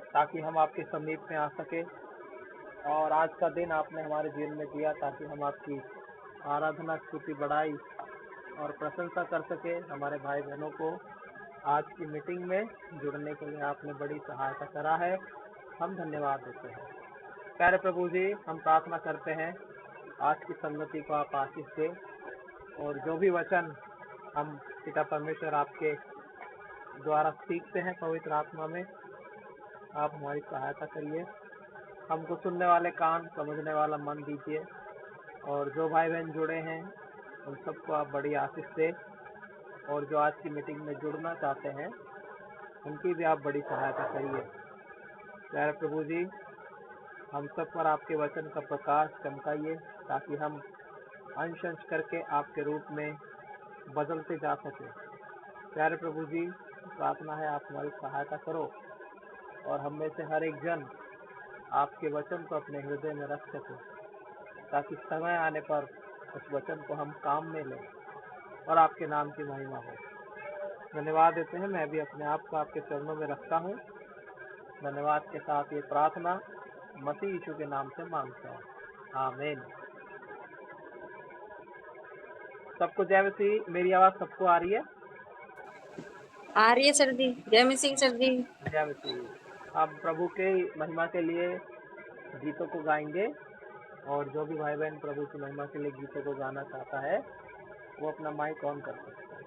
ताकि हम आपके समीप में आ सके। और आज का दिन आपने हमारे जीवन में दिया ताकि हम आपकी आराधना, स्तुति, बड़ाई और प्रशंसा कर सके। हमारे भाई बहनों को आज की मीटिंग में जुड़ने के लिए आपने बड़ी सहायता करा है, हम धन्यवाद देते हैं। प्यारे प्रभु जी, हम प्रार्थना करते हैं आज की संगति को आप आशीष दें, और जो भी वचन हम पिता परमेश्वर आपके द्वारा सीखते हैं पवित्र आत्मा में, आप हमारी सहायता करिए। हमको सुनने वाले कान, समझने वाला मन दीजिए, और जो भाई बहन जुड़े हैं उन सबको आप बड़ी आशीष दें, और जो आज की मीटिंग में जुड़ना चाहते हैं उनकी भी आप बड़ी सहायता करिए। प्यारे प्रभु जी, हम सब पर आपके वचन का प्रकाश चमकाइए ताकि हम अंश अंश करके आपके रूप में बदलते जा सके। प्यारे प्रभु जी, प्रार्थना है आप हमारी सहायता करो, और हम में से हर एक जन आपके वचन को अपने हृदय में रख सके, ताकि समय आने पर उस वचन को हम काम में लें और आपके नाम की महिमा हो। धन्यवाद देते हैं, मैं भी अपने आप को आपके चरणों में रखता हूँ। धन्यवाद के साथ ये प्रार्थना मसीह यीशु के नाम से मांगता हूँ, आमीन। सबको जय मसीह। मेरी आवाज सबको आ रही है? आ रही है सर जी। जय मसीह सर जी। जय मसीह। आप प्रभु के महिमा के लिए गीतों को गाएंगे, और जो भी भाई बहन प्रभु की महिमा के लिए गीतों को गाना चाहता है वो अपना माइक ऑन कर सकता है।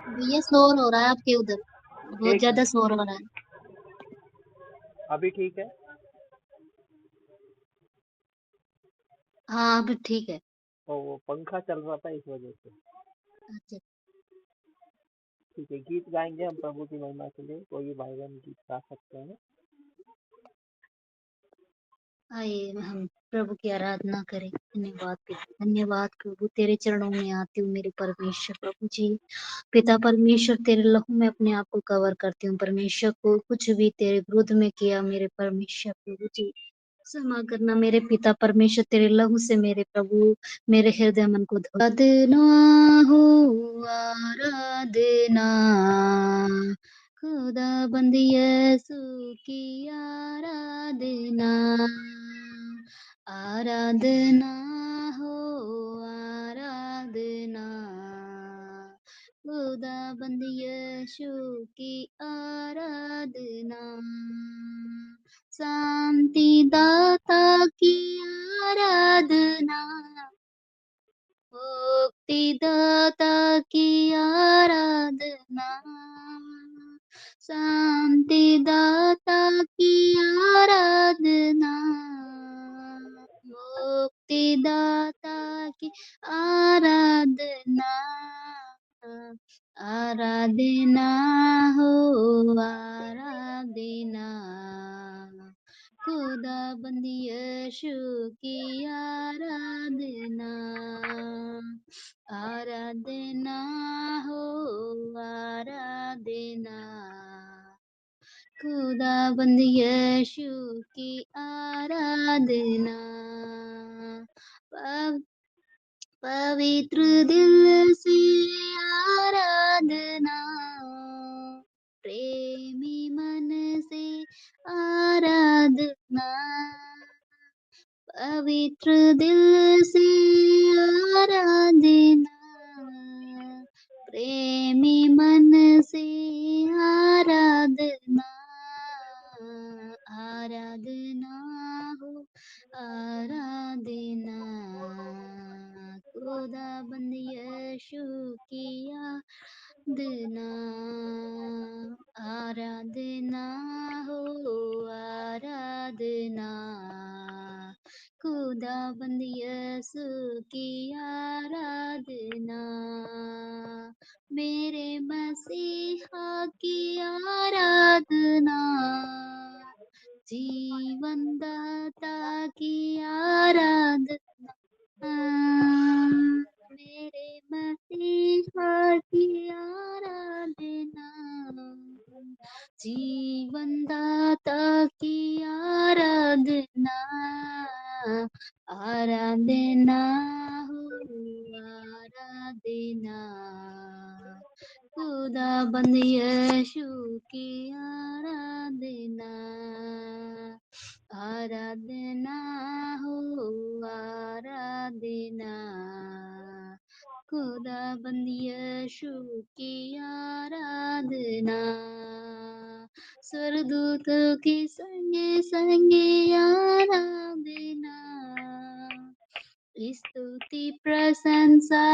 भैया शोर हो रहा है आपके उधर, बहुत एक ज्यादा मिनट, शोर हो रहा है। अभी ठीक है? हाँ अब ठीक है। तो वो पंखा चल रहा था इस वजह से। अच्छा ठीक है, गीत गाएंगे हम प्रभु की महिमा के लिए। कोई भाई बहन गीत गा सकते हैं। आइए हम प्रभु की आराधना करें। धन्यवाद प्रभु, तेरे चरणों में आती हूँ मेरे परमेश्वर। प्रभु जी पिता परमेश्वर, तेरे लहू में अपने आप को कवर करती हूँ परमेश्वर। को कुछ भी तेरे विरुद्ध में किया मेरे परमेश्वर, प्रभु जी क्षमा करना मेरे पिता परमेश्वर। तेरे लहू से मेरे प्रभु मेरे हृदय मन को आराधना हो, आराधना खुदा बंद यीशु की आराधना, आराधना हो, आराधना खुदा बंद यीशु की आराधना, शांति दाता की आराधना, मुक्तिदाता की आराधना, शांति दाता की आराधना, मुक्तिदाता की आराधना, आराधना हो, आराधना खुदा बंद यीशु की आराधना, आराधना हो, आराधना खुदा बंद यीशु की आराधना, पवित्र दिल से आराधना, प्रेमी मन से आराधना, पवित्र दिल से आराधना, प्रेमी मन से आराधना, आराधना हो, आराधना खुदा बंद यीशु की आराधना, आराधना हो, आराधना खुदा बंद यीशु की आराधना, मेरे मसीहा की आराधना, जीवन दाता की आराधना, मेरे मसीहा की आराधना, जीवन दाता की आराधना, आराधना हो, आराधना खुदाबंद यीशु की आराधना, आराधना हो आराधना, खुदाबंद यीशु की आराधना, स्वर्गदूतों की संगे संगे आराधना, स्तुति प्रशंसा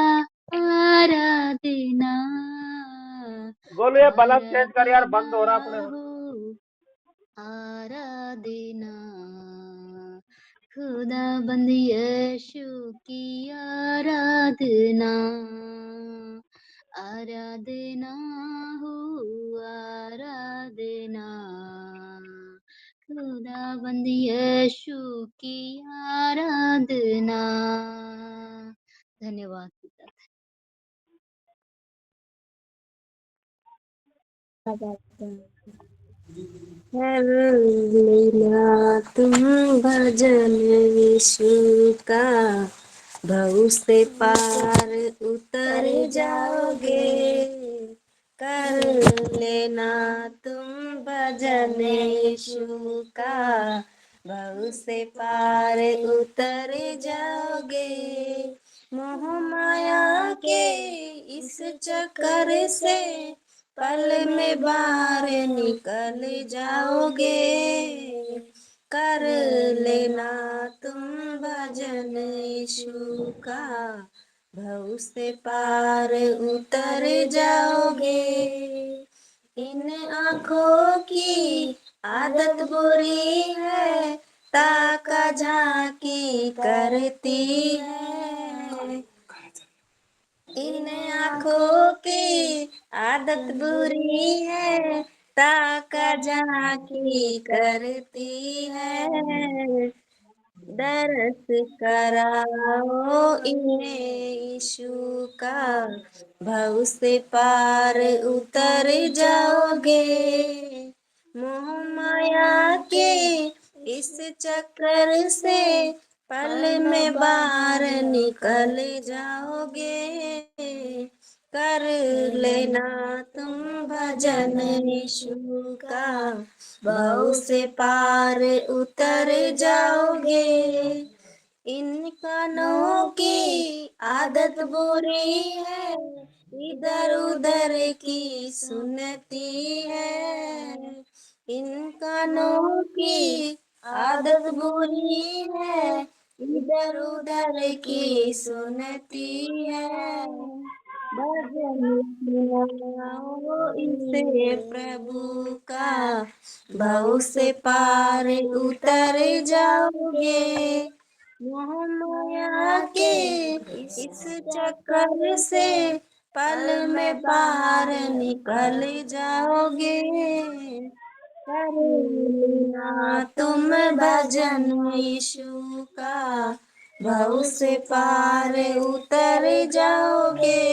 आराधना, गोलू ये बल्ब चेंज कर यार, बंद हो रहा अपने। हो आराधना, खुदाबंद यीशु की आराधना, आराधना हो आराधना, खुदाबंद यीशु की आराधना। धन्यवाद पिता। कर लेना तुम भजन यीशु का, भव से पार उतर जाओगे। कर लेना तुम भजन यीशु का, भव से पार उतर जाओगे। मोह माया के इस चक्कर से पल में बाहर निकल जाओगे। कर लेना तुम भजन यीशु का, भव से पार उतर जाओगे। इन आँखों की आदत बुरी है, ताका झांकी करती है। इन आँखों की आदत बुरी है, ताका झांकी करती है। दरस कराओ इन्हें यीशु का, भव से पार उतर जाओगे। मोह माया के इस चक्कर से पल में बाहर निकल जाओगे। कर लेना तुम भजन यीशु का, भव से पार उतर जाओगे। इन कानों की आदत बुरी है, इधर उधर की सुनती है। इन कानों की आदत बुरी है, इधर उधर की सुनती है। भजन सुनाओ इसे प्रभु का, भव से पार उतर जाओगे। मोह माया के इस चक्कर से पल में बाहर निकल जाओगे। कर लेना तुम भजन यीशु का, भव से पार उतर जाओगे।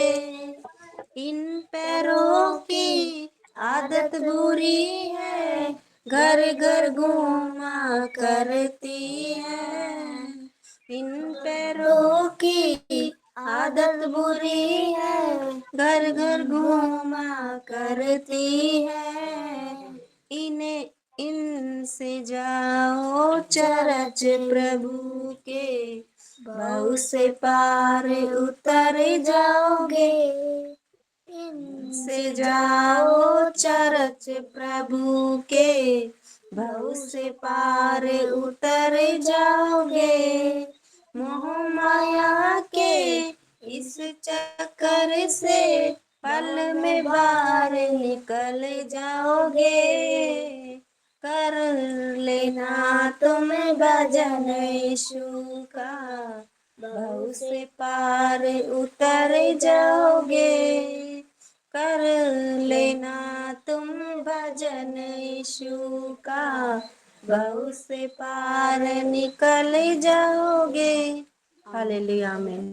इन पैरों की आदत बुरी है, घर घर घूमा करती है। इन पैरों की आदत बुरी है, घर घर घूमा करती है। इन्हें इनसे जाओ चरच प्रभु के, भव से पार उतर जाओगे। इनसे जाओ चरच प्रभु के, भव से पार उतर जाओगे। मोह माया के इस चक्कर से पल में बाहर निकल जाओगे। कर लेना तुम भजन यीशु का, भव से पार उतर जाओगे। कर लेना तुम भजन यीशु का, भव से पार निकल जाओगे। हालेलुया आमीन।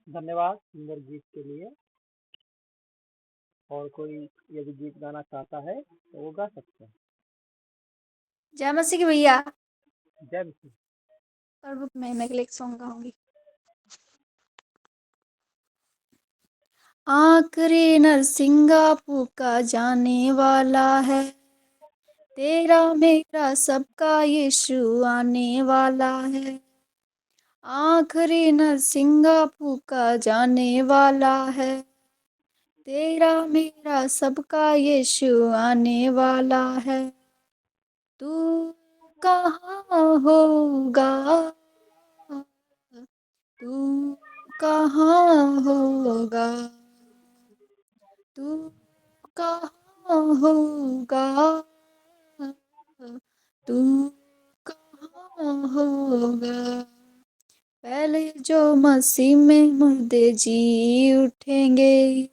धन्यवाद सुंदर गीत के लिए। और कोई यदि गीत गाना चाहता है तो वो गा सकते हैं। जय मसीह की भैया। जय मसीह। प्रभु की महिमा के लिए एक सॉन्ग गाऊंगी। आखिरी नरसिंगा फूका जाने वाला है, तेरा मेरा सबका यीशु आने वाला है। आखिरी नरसिंगा फूका जाने वाला है, तेरा मेरा सबका यीशु आने वाला है। तू कहाँ होगा, तू कहाँ होगा, तू कहाँ होगा, तू कहाँ होगा। पहले जो मसीह में मुर्दे जी उठेंगे,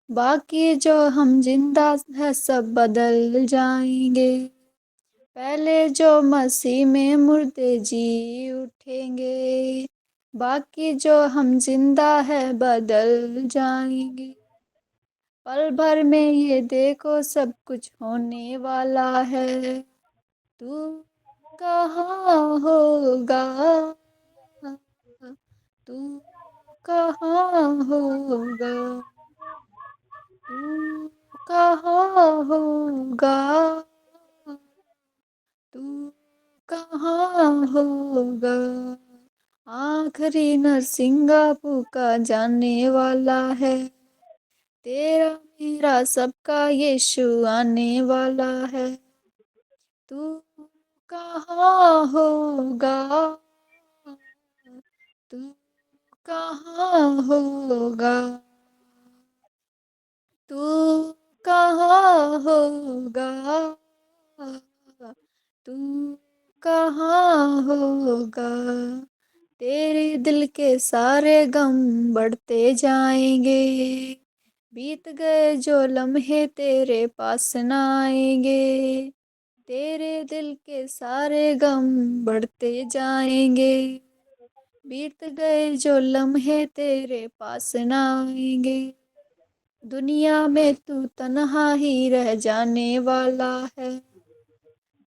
बाकी जो हम जिंदा है सब बदल जाएंगे। पहले जो मसीह में मुर्दे जी उठेंगे, बाकी जो हम जिंदा है बदल जाएंगे। पल भर में ये देखो सब कुछ होने वाला है। तू कहाँ होगा, तू कहाँ होगा, तू कहाँ होगा, तू कहाँ होगा। आखिरी नरसिंगा फूका जाने वाला है, तेरा मेरा सबका यीशु आने वाला है। तू कहाँ होगा, तू कहाँ होगा, तू कहाँ होगा, तू कहाँ होगा। तेरे दिल के सारे गम बढ़ते जाएंगे, बीत गए जो लम्हे तेरे पास न आएंगे। तेरे दिल के सारे गम बढ़ते जाएंगे, बीत गए जो लम्हे तेरे पास न आएंगे। दुनिया में तू तन्हा ही रह जाने वाला है।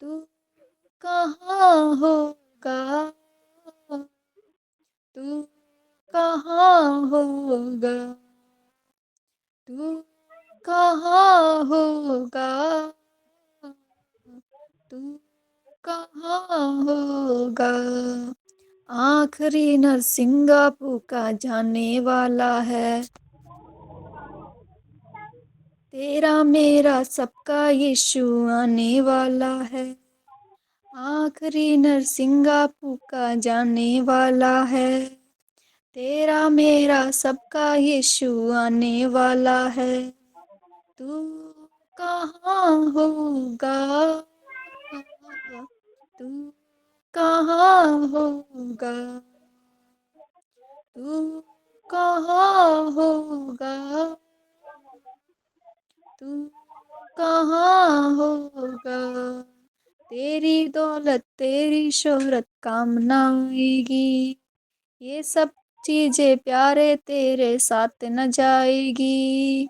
तू कहाँ होगा, तू कहाँ होगा, तू कहाँ होगा, तू कहाँ होगा। आखिरी नरसिंगा फूका जाने वाला है, तेरा मेरा सबका यीशु आने वाला है। आखिरी नरसिंगा फूका जाने वाला है, तेरा मेरा सबका यीशु आने वाला है। तू कहाँ होगा, तू कहाँ होगा, तू कहाँ होगा, तू कहाँ होगा। तेरी दौलत तेरी शोहरत काम न आएगी, ये सब चीजें प्यारे तेरे साथ न जाएगी।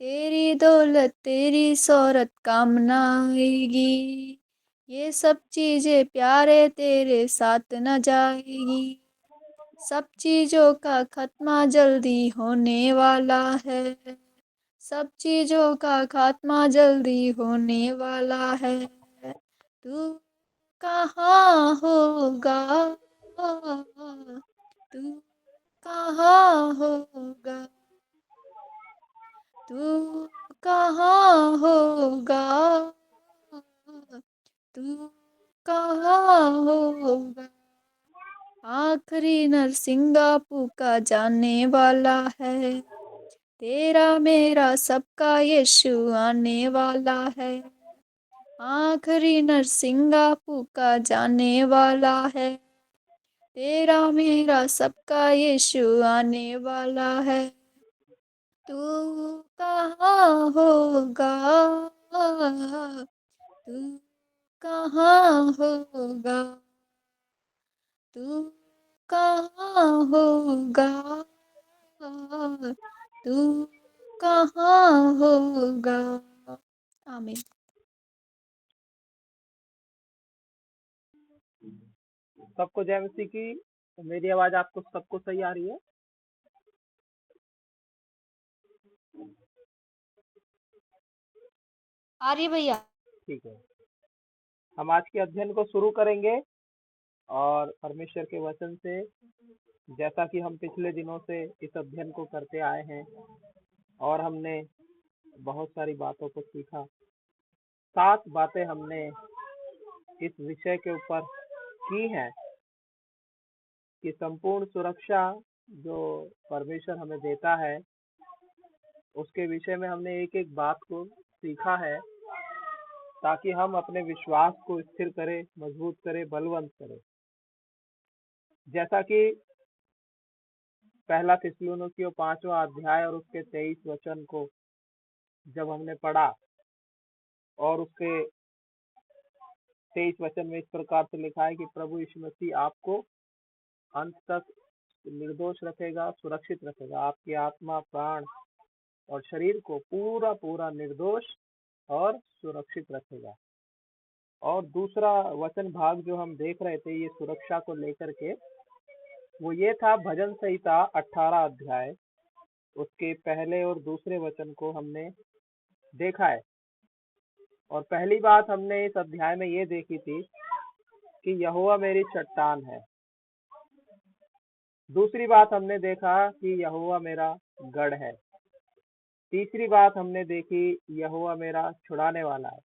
तेरी दौलत तेरी शोहरत काम न आएगी, ये सब चीजें प्यारे तेरे साथ न जाएगी। सब चीजों का खात्मा जल्दी होने वाला है, सब चीजों का खात्मा जल्दी होने वाला है। तू कहाँ होगा, तू कहाँ होगा, तू कहाँ होगा, तू कहाँ होगा। आखिरी नरसिंगा फूका जाने वाला है, तेरा मेरा सबका यीशु आने वाला है। आखिरी नरसिंगा फूका जाने वाला है, तेरा मेरा सबका यीशु आने वाला है। तू कहाँ होगा, तू कहाँ होगा, तू कहाँ होगा, तू कहाँ होगा। आमीन। सबको जय मसीह की। मेरी आवाज आपको सबको सही आ रही है? आ रही है भैया। ठीक है, हम आज के अध्ययन को शुरू करेंगे और परमेश्वर के वचन से, जैसा कि हम पिछले दिनों से इस अध्ययन को करते आए हैं और हमने बहुत सारी बातों को सीखा। 7 बातें हमने इस विषय के ऊपर की हैं कि संपूर्ण सुरक्षा जो परमेश्वर हमें देता है उसके विषय में हमने एक एक बात को सीखा है, ताकि हम अपने विश्वास को स्थिर करें, मजबूत करें, बलवंत करें। जैसा कि पहला थिस्सलुनीकियों 5वां अध्याय और उसके 23 वचन को जब हमने पढ़ा और उसके 23 वचन में इस प्रकार से लिखा है कि प्रभु यीशु मसीह आपको अंत तक निर्दोष रखेगा, सुरक्षित रखेगा, आपकी आत्मा, प्राण और शरीर को पूरा पूरा निर्दोष और सुरक्षित रखेगा। और दूसरा वचन भाग जो हम देख रहे थे ये सुरक्षा को लेकर के, वो ये था भजन संहिता 18 अध्याय उसके पहले और दूसरे वचन को हमने देखा है। और पहली बात हमने इस अध्याय में ये देखी थी कि यहोवा मेरी चट्टान है। दूसरी बात हमने देखा कि यहोवा मेरा गढ़ है। तीसरी बात हमने देखी यहोवा मेरा छुड़ाने वाला है।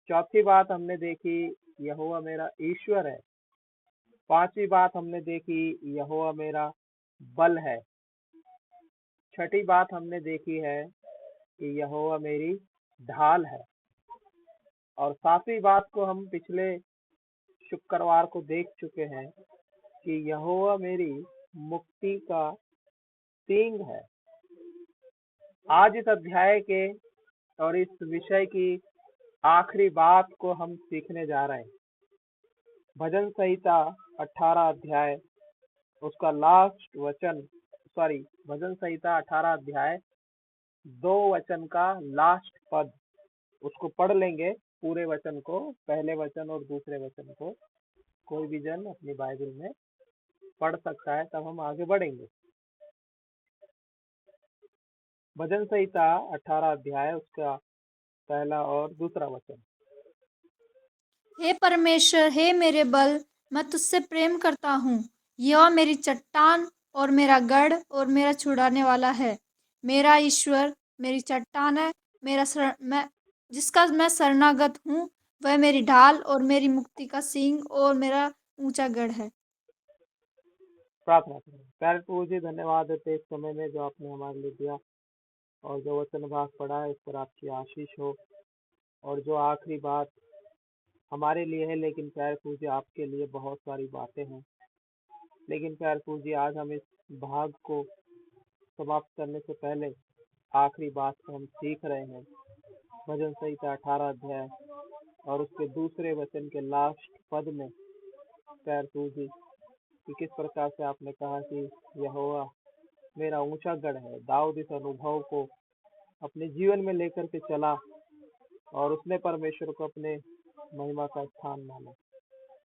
चौथी बात हमने देखी यहोवा मेरा ईश्वर है। पांचवी बात हमने देखी यहोवा मेरा बल है। छठी बात हमने देखी है कि यहोवा मेरी ढाल है। और सातवीं बात को हम पिछले शुक्रवार को देख चुके हैं कि यहोवा मेरी मुक्ति का सींग है। आज इस अध्याय के और इस विषय की आखिरी बात को हम सीखने जा रहे हैं। भजन संहिता 18 अध्याय उसका लास्ट वचन, भजन संहिता 18 अध्याय 2 वचन का लास्ट पद, उसको पढ़ लेंगे पूरे वचन को, पहले वचन और दूसरे वचन को। कोई भी जन अपनी बाइबल में पढ़ सकता है, तब हम आगे बढ़ेंगे। भजन संहिता 18 अध्याय उसका पहला और दूसरा वचन। हे परमेश्वर, हे मेरे बल, मैं तुझसे प्रेम करता हूँ। यह मेरी चट्टान और मेरा गढ़ और मेरा छुड़ाने वाला है। मेरा ईश्वर मेरी चट्टान है, जिसका मैं शरणागत हूँ। वह मेरी ढाल और मेरी मुक्ति का सींग और मेरा ऊंचा गढ़ है। प्रार्थना करें। प्यारे प्रभु जी, धन्यवाद देते इस समय में जो आपने हमारे लिए दिया और जो वचन भाग पढ़ा है, इस पर आपकी आशीष हो। और जो आखिरी बात हमारे लिए है, लेकिन प्यारे प्रभु जी आपके लिए बहुत सारी बातें हैं, लेकिन प्यारे प्रभु जी आज हम इस भाग को समाप्त करने से पहले आखिरी बात को हम सीख रहे हैं। भजन संहिता 18 अध्याय और उसके दूसरे वचन के लास्ट पद में प्यारे प्रभु जी कि किस प्रकार से आपने कहा कि यहोवा मेरा ऊंचा गढ़ है। दाऊद इस अनुभव को अपने जीवन में लेकर के चला और उसने परमेश्वर को अपने महिमा का स्थान माना।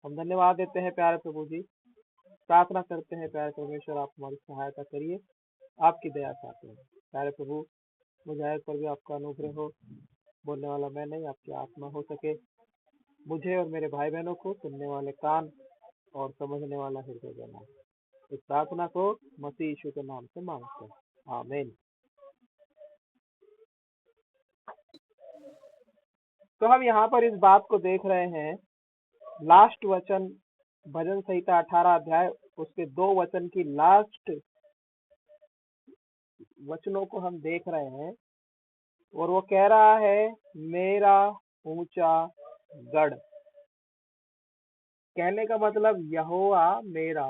हम धन्यवाद देते हैं प्यारे प्रभु जी, प्रार्थना करते हैं प्यारे परमेश्वर आप हमारी सहायता करिए, आपकी दया चाहते हैं। प्यारे प्रभु, मुझे पर भी आपका अनुग्रह हो, बोलने वाला मैं नहीं आपकी आत्मा हो सके, मुझे और मेरे भाई बहनों को सुनने वाले कान और समझने वाला हृदय देना। इस प्रार्थना को मसीह यीशु के नाम से मांगते हैं, आमीन। तो हम यहाँ पर इस बात को देख रहे हैं, लास्ट वचन भजन संहिता 18 अध्याय उसके 2 वचन की लास्ट वचनों को हम देख रहे हैं और वो कह रहा है मेरा ऊंचा गढ़। कहने का मतलब यहोवा मेरा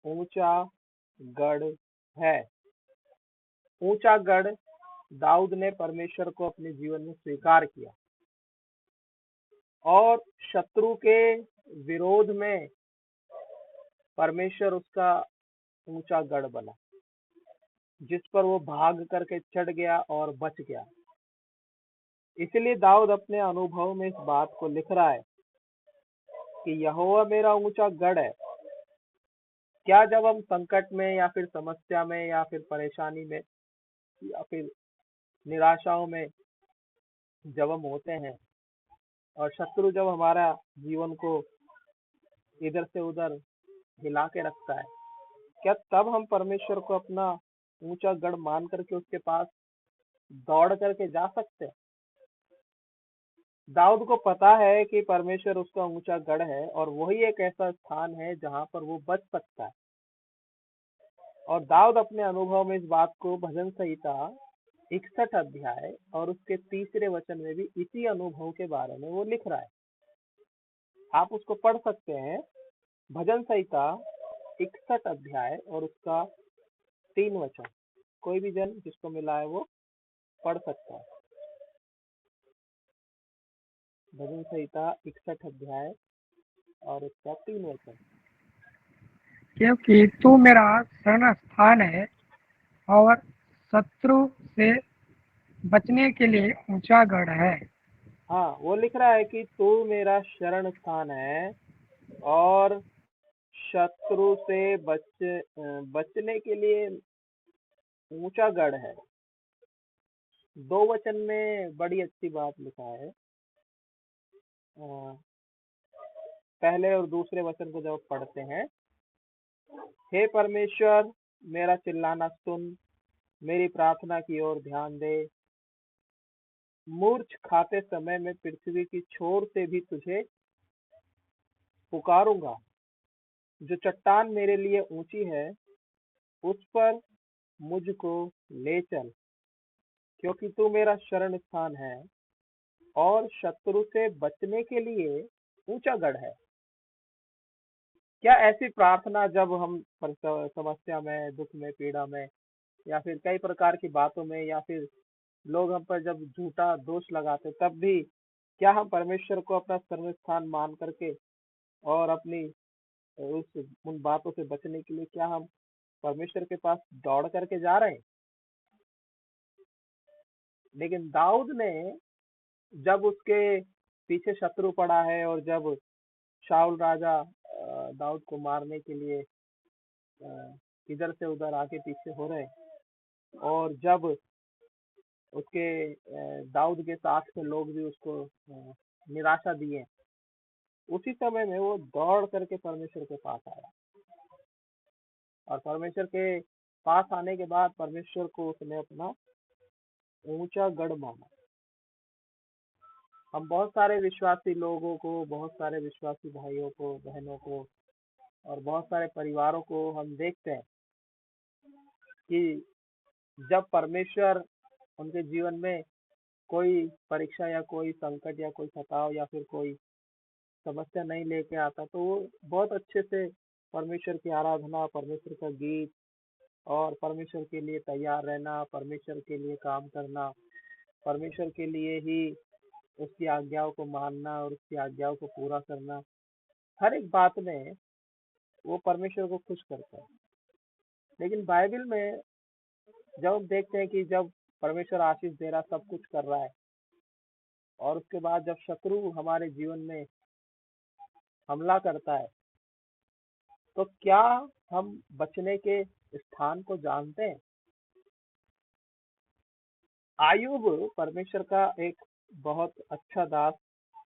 ऊंचा गढ़ है। ऊंचा गढ़ दाऊद ने परमेश्वर को अपने जीवन में स्वीकार किया और शत्रु के विरोध में परमेश्वर उसका ऊंचा गढ़ बना, जिस पर वो भाग करके चढ़ गया और बच गया। इसलिए दाऊद अपने अनुभव में इस बात को लिख रहा है कि यहोवा मेरा ऊंचा गढ़ है। क्या जब हम संकट में या फिर समस्या में या फिर परेशानी में या फिर निराशाओं में जब हम होते हैं और शत्रु जब हमारा जीवन को इधर से उधर हिला के रखता है, क्या तब हम परमेश्वर को अपना ऊंचा गढ़ मान करके उसके पास दौड़ करके जा सकते हैं? दाऊद को पता है कि परमेश्वर उसका ऊंचा गढ़ है और वही एक ऐसा स्थान है जहां पर वो बच सकता है। और दाऊद अपने अनुभव में इस बात को भजन संहिता 61 अध्याय और उसके 3 वचन में भी इसी अनुभव के बारे में वो लिख रहा है। आप उसको पढ़ सकते हैं, भजन संहिता 61 अध्याय और उसका 3 वचन। कोई भी जन जिसको मिला है वो पढ़ सकता है। भजन संहिता 61 अध्याय और उसका 3 वचन। क्योंकि तू मेरा शरण स्थान है और शत्रु से बचने के लिए ऊंचा गढ़ है। हाँ, वो लिख रहा है कि तू मेरा शरण स्थान है और शत्रु से बचने के लिए ऊंचा गढ़ है। 2 वचन में बड़ी अच्छी बात लिखा है। पहले और दूसरे वचन को जब पढ़ते हैं, हे परमेश्वर मेरा चिल्लाना सुन, मेरी प्रार्थना की ओर ध्यान दे। मूर्छ खाते समय मैं पृथ्वी की छोर से भी तुझे पुकारूंगा। जो चट्टान मेरे लिए ऊंची है उस पर मुझको ले चल, क्योंकि तू मेरा शरण स्थान है और शत्रु से बचने के लिए ऊंचा गढ़ है। क्या ऐसी प्रार्थना जब हम समस्या में, दुख में, पीड़ा में या फिर कई प्रकार की बातों में या फिर लोग हम पर जब झूठा दोष लगाते तब भी क्या हम परमेश्वर को अपना शरण स्थान मान करके और अपनी उस उन बातों से बचने के लिए क्या हम परमेश्वर के पास दौड़ करके जा रहे हैं? लेकिन दाऊद ने जब उसके पीछे शत्रु पड़ा है और जब शाऊल राजा दाऊद को मारने के लिए इधर से उधर आगे पीछे हो रहे और जब उसके दाऊद के साथ के लोग भी उसको निराशा दिए, उसी समय में वो दौड़ करके परमेश्वर के पास आया और परमेश्वर के पास आने के बाद परमेश्वर को उसने अपना ऊंचा गढ़ माना। हम बहुत सारे विश्वासी लोगों को, बहुत सारे विश्वासी भाइयों को, बहनों को और बहुत सारे परिवारों को हम देखते हैं कि जब परमेश्वर उनके जीवन में कोई परीक्षा या कोई संकट या कोई खटाव या फिर कोई समस्या नहीं लेके आता तो वो बहुत अच्छे से परमेश्वर की आराधना, परमेश्वर का गीत और परमेश्वर के लिए तैयार रहना, परमेश्वर के लिए काम करना, परमेश्वर के लिए ही उसकी आज्ञाओं को मानना और उसकी आज्ञाओं को पूरा करना, हर एक बात में वो परमेश्वर को खुश करता है। लेकिन बाइबल में जब हम देखते हैं कि जब परमेश्वर आशीष दे रहा, सब कुछ कर रहा है और उसके बाद जब शत्रु हमारे जीवन में हमला करता है तो क्या हम बचने के स्थान को जानते हैं? आयुब परमेश्वर का एक बहुत अच्छा दास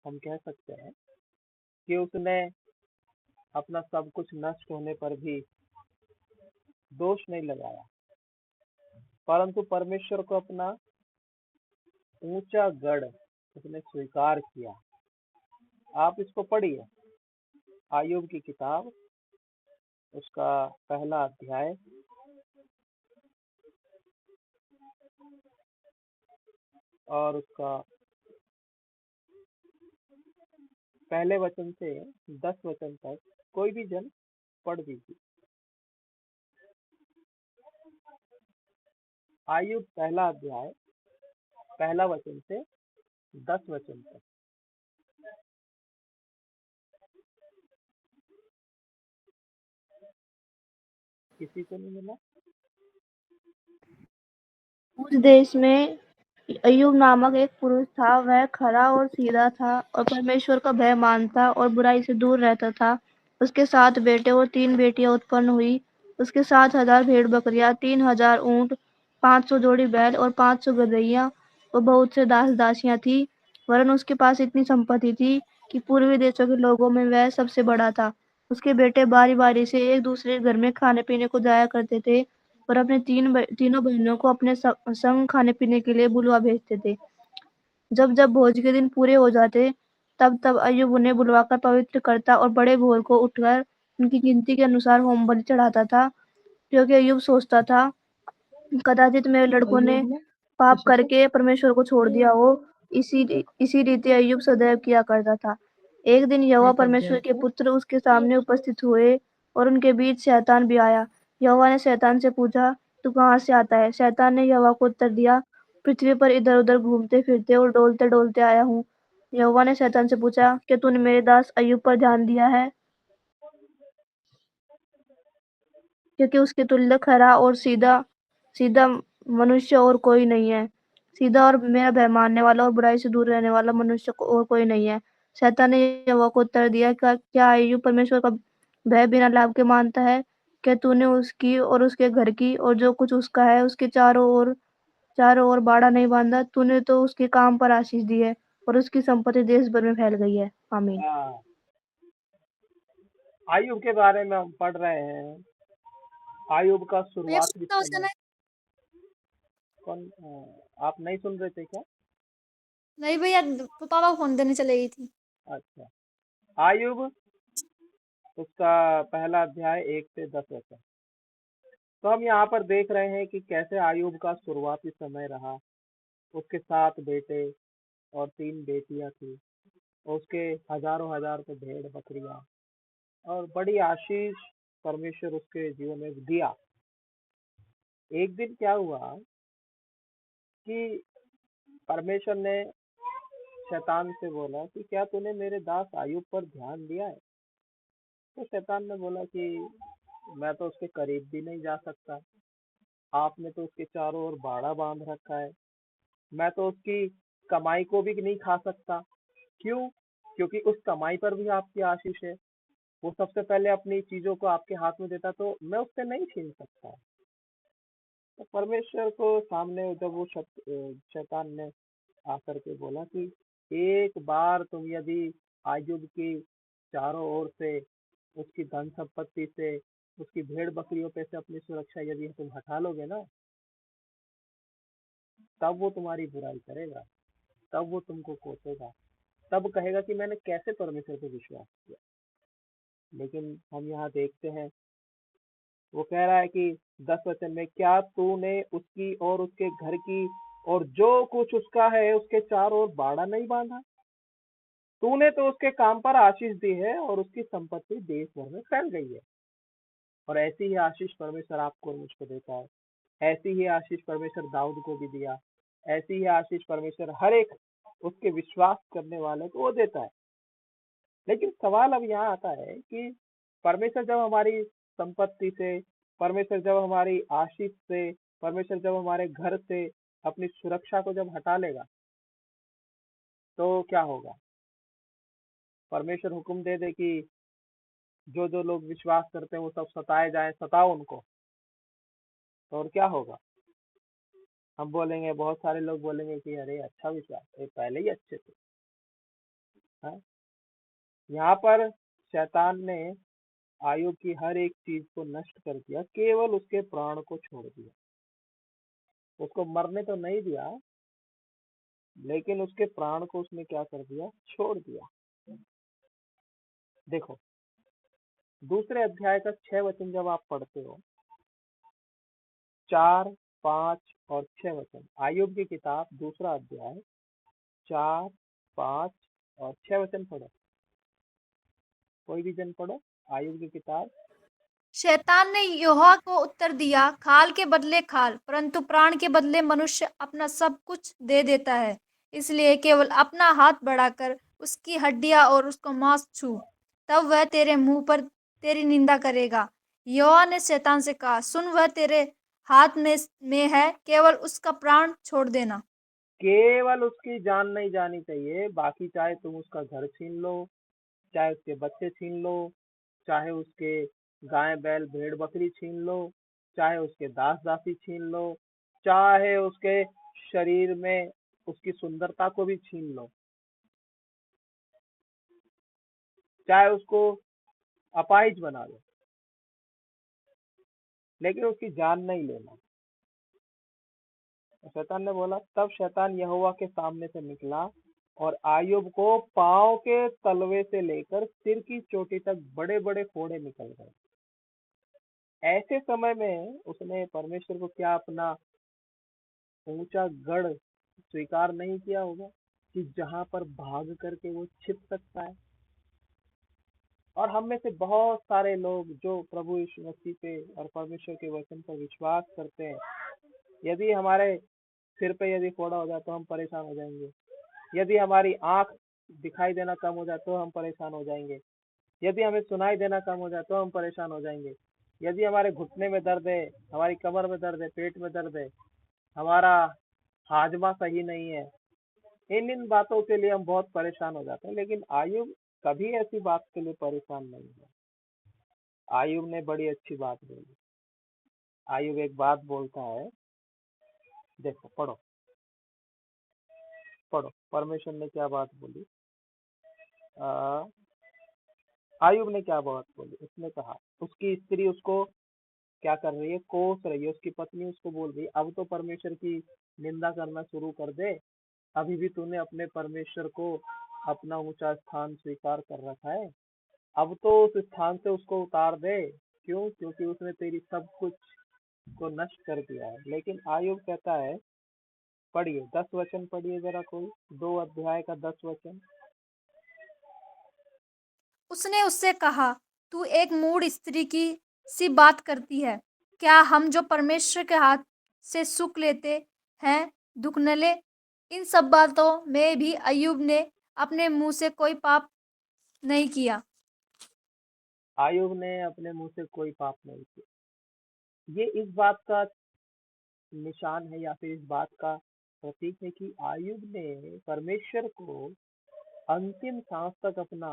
हम कह सकते हैं कि उसने अपना सब कुछ नष्ट होने पर भी दोष नहीं लगाया, परंतु परमेश्वर को अपना ऊंचा गढ़ उसने स्वीकार किया। आप इसको पढ़िए, आयुब की किताब उसका 1 अध्याय और उसका 1 वचन से 10 वचन तक कोई भी जन पढ़ दीजिए। आयुब 1 अध्याय 1 वचन से 10 वचन तक। किसी को नहीं मिला? उस देश में अय्यूब नामक एक पुरुष था, वह खरा और सीधा था और परमेश्वर का भय मानता और बुराई से दूर रहता था। उसके 7 बेटे और 3 बेटियां उत्पन्न हुई। उसके 7,000 भेड़ बकरियां, 3,000 ऊंट, 500 जोड़ी बैल और 500 गदहियां और बहुत से दास दासियां थी। वरन उसके पास इतनी संपत्ति थी कि पूर्वी देशों के लोगों में वह सबसे बड़ा था। उसके बेटे बारी बारी से एक दूसरे के घर में खाने पीने को जाया करते थे और अपने तीनों बहनों को अपने संग खाने पीने के लिए बुलवा भेजते थे। जब जब भोज के दिन पूरे हो जाते, तब तब अय्यूब उन्हें बुलवाकर पवित्र करता और बड़े भोर को उठकर उनकी गिनती के अनुसार होम बलि चढ़ाता था, क्योंकि अय्यूब सोचता था, कदाचित मेरे लड़कों ने पाप करके परमेश्वर को छोड़ दिया हो। इसी रीति अय्यूब सदैव किया करता था। एक दिन यहोवा परमेश्वर के पुत्र उसके सामने उपस्थित हुए और उनके बीच शैतान भी आया। यहोवा ने शैतान से पूछा, तू कहाँ से आता है? शैतान ने यहोवा को उत्तर दिया, पृथ्वी पर इधर उधर घूमते फिरते और डोलते डोलते आया हूँ। यहोवा ने शैतान से पूछा, क्या तूने मेरे दास अय्यूब पर ध्यान दिया है? क्योंकि उसके तुल्य खरा और सीधा सीधा मनुष्य और कोई नहीं है। सीधा और मेरा भय मानने वाला और बुराई से दूर रहने वाला मनुष्य और कोई नहीं है। शैतान ने यहोवा को उत्तर दिया, क्या अय्यूब परमेश्वर का भय बिना लाभ के मानता है? क्या तूने उसकी और उसके घर की और जो कुछ उसका है उसके चारों ओर बाड़ा नहीं बांधा? तूने तो उसके काम पर आशीष दी है और उसकी संपत्ति देश भर में फैल गई है। आमीन। हाँ, आयुब के बारे में हम पढ़ रहे हैं। आयुब का भैया शुरुआती कुत्ता हो समय। जाना है। कौन? आप नहीं सुन रहे थे क्या? नहीं भैया, पापा को फोन देने चले गई थी। अच्छा, आयुब उसका पहला अध्याय 1 से 10 वचन। तो हम यहाँ पर देख रहे हैं कि कैसे आयुब का शुरुआती समय रहा। उसके 7 बेटे और 3 बेटियां थी। उसके हजारों हजार तो भेड़ बकरियां और बड़ी आशीष परमेश्वर उसके जीवन में दिया। एक दिन क्या हुआ कि परमेश्वर ने शैतान से बोला कि क्या तूने मेरे दास आयुब पर ध्यान दिया है? तो शैतान ने बोला कि मैं तो उसके करीब भी नहीं जा सकता। आपने तो उसके चारों ओर बाड़ा बांध रखा है। मैं तो उसकी कमाई को भी नहीं खा सकता। क्यों? क्योंकि उस कमाई पर भी आपकी आशीष है। वो सबसे पहले अपनी चीजों को आपके हाथ में देता, तो मैं उससे नहीं छीन सकता। तो परमेश्वर को सामने जब वो शैतान ने आकर के बोला कि एक बार तुम यदि आयुब की चारों ओर से, उसकी धन संपत्ति से, उसकी भेड़ बकरियों पे से अपनी सुरक्षा यदि तुम हटा लोगे ना, तब वो तुम्हारी बुराई करेगा, तब वो तुमको कोसेगा, तब कहेगा कि मैंने कैसे परमेश्वर पे विश्वास किया। लेकिन हम यहाँ देखते हैं वो कह रहा है कि 10 वचन में, क्या तूने उसकी और उसके घर की और जो कुछ उसका है उसके चारों ओर बाड़ा नहीं बांधा? तूने तो उसके काम पर आशीष दी है और उसकी संपत्ति देश भर में फैल गई है। और ऐसी ही आशीष परमेश्वर आपको और मुझको देता है। ऐसी ही आशीष परमेश्वर दाऊद को भी दिया। ऐसी ही आशीष परमेश्वर हर एक उसके विश्वास करने वाले को वो देता है। लेकिन सवाल अब यहाँ आता है कि परमेश्वर जब हमारी संपत्ति से, परमेश्वर जब हमारी आशीष से, परमेश्वर जब हमारे घर से अपनी सुरक्षा को जब हटा लेगा, तो क्या होगा? परमेश्वर हुक्म दे दे कि जो जो लोग विश्वास करते हैं वो सब सताए जाए, सताओ उनको, तो और क्या होगा? हम बोलेंगे, बहुत सारे लोग बोलेंगे कि अरे अच्छा विश्वास, ये पहले ही अच्छे थे। हाँ? यहाँ पर शैतान ने आयुब की हर एक चीज को नष्ट कर दिया, केवल उसके प्राण को छोड़ दिया। उसको मरने तो नहीं दिया, लेकिन उसके प्राण को उसने क्या कर दिया? छोड़ दिया। देखो, दूसरे अध्याय का 6 वचन जब आप पढ़ते हो, 4, 5 और 6 वचन, आयुब की किताब दूसरा अध्याय 4, 5 और 6 वचन पढ़ो। कोई भी जन पढ़ो आयुब की किताब। शैतान ने यहोवा को उत्तर दिया, खाल के बदले खाल, परंतु प्राण के बदले मनुष्य अपना सब कुछ दे देता है। इसलिए केवल अपना हाथ बढ़ाकर उसकी हड्डियां और उसका मांस छू, तब वह तेरे मुंह पर तेरी निंदा करेगा। यहोवा ने शैतान से कहा, सुन, वह तेरे हाथ में है, केवल उसका प्राण छोड़ देना। केवल उसकी जान नहीं जानी चाहिए, बाकी चाहे तुम उसका घर छीन लो, चाहे उसके बच्चे छीन लो, चाहे उसके गाय बैल भेड़ बकरी छीन लो, चाहे उसके दास दासी छीन लो, चाहे उसके शरीर में उसकी सुंदरता को भी छीन लो, चाहे उसको अपाहिज बना लो, लेकिन उसकी जान नहीं लेना। तो शैतान ने बोला, तब शैतान यहोवा के सामने से निकला और आयुब को पांव के तलवे से लेकर सिर की चोटी तक बड़े बड़े फोड़े निकल गए। ऐसे समय में उसने परमेश्वर को क्या अपना ऊंचा गढ़ स्वीकार नहीं किया होगा कि जहां पर भाग करके वो छिप सकता है। और हम में से बहुत सारे लोग जो प्रभु यीशु मसीह पे और परमेश्वर के वचन पर विश्वास करते हैं, यदि हमारे सिर पे यदि फोड़ा हो जाए तो हम परेशान हो जाएंगे, यदि हमारी आंख दिखाई देना कम हो जाए तो हम परेशान हो जाएंगे, यदि हमें सुनाई देना कम हो जाए तो हम परेशान हो जाएंगे, यदि हमारे घुटने में दर्द है, हमारी कमर में दर्द है, पेट में दर्द है, हमारा हाजमा सही नहीं है, इन बातों के लिए हम बहुत परेशान हो जाते हैं। लेकिन आयुब कभी ऐसी बात के लिए परेशान नहीं है। आयुब ने बड़ी अच्छी बात बोली। आयुब एक बात बोलता है, देखो पढ़ो पढ़ो परमेश्वर ने क्या बात बोली। आ, आयुब ने क्या बात बोली, उसने कहा, उसकी स्त्री उसको क्या कर रही है, कोस रही है, उसकी पत्नी उसको बोल रही है, अब तो परमेश्वर की निंदा करना शुरू कर दे, अभी भी तूने अपने परमेश्वर को अपना ऊंचा स्थान स्वीकार कर रखा है, अब तो उस स्थान से उसको उतार दे। क्यों? क्योंकि उसने तेरी सब कुछ को नष्ट कर दिया है। लेकिन आयुब कहता है, पढ़िए 10 वचन पढ़िए जरा, कोई 2 अध्याय का 10 वचन। उसने उससे कहा, तू एक मूढ़ स्त्री की सी बात करती है। क्या हम जो परमेश्वर के हाथ से सुख लेते हैं दुख न ले? इन सब बातों में भी अय्यूब ने अपने मुंह से कोई पाप नहीं किया। आयुब ने अपने मुंह से कोई पाप नहीं किया। ये इस बात का निशान है या फिर इस बात का प्रतीक है कि आयुब ने परमेश्वर को अंतिम सांस तक अपना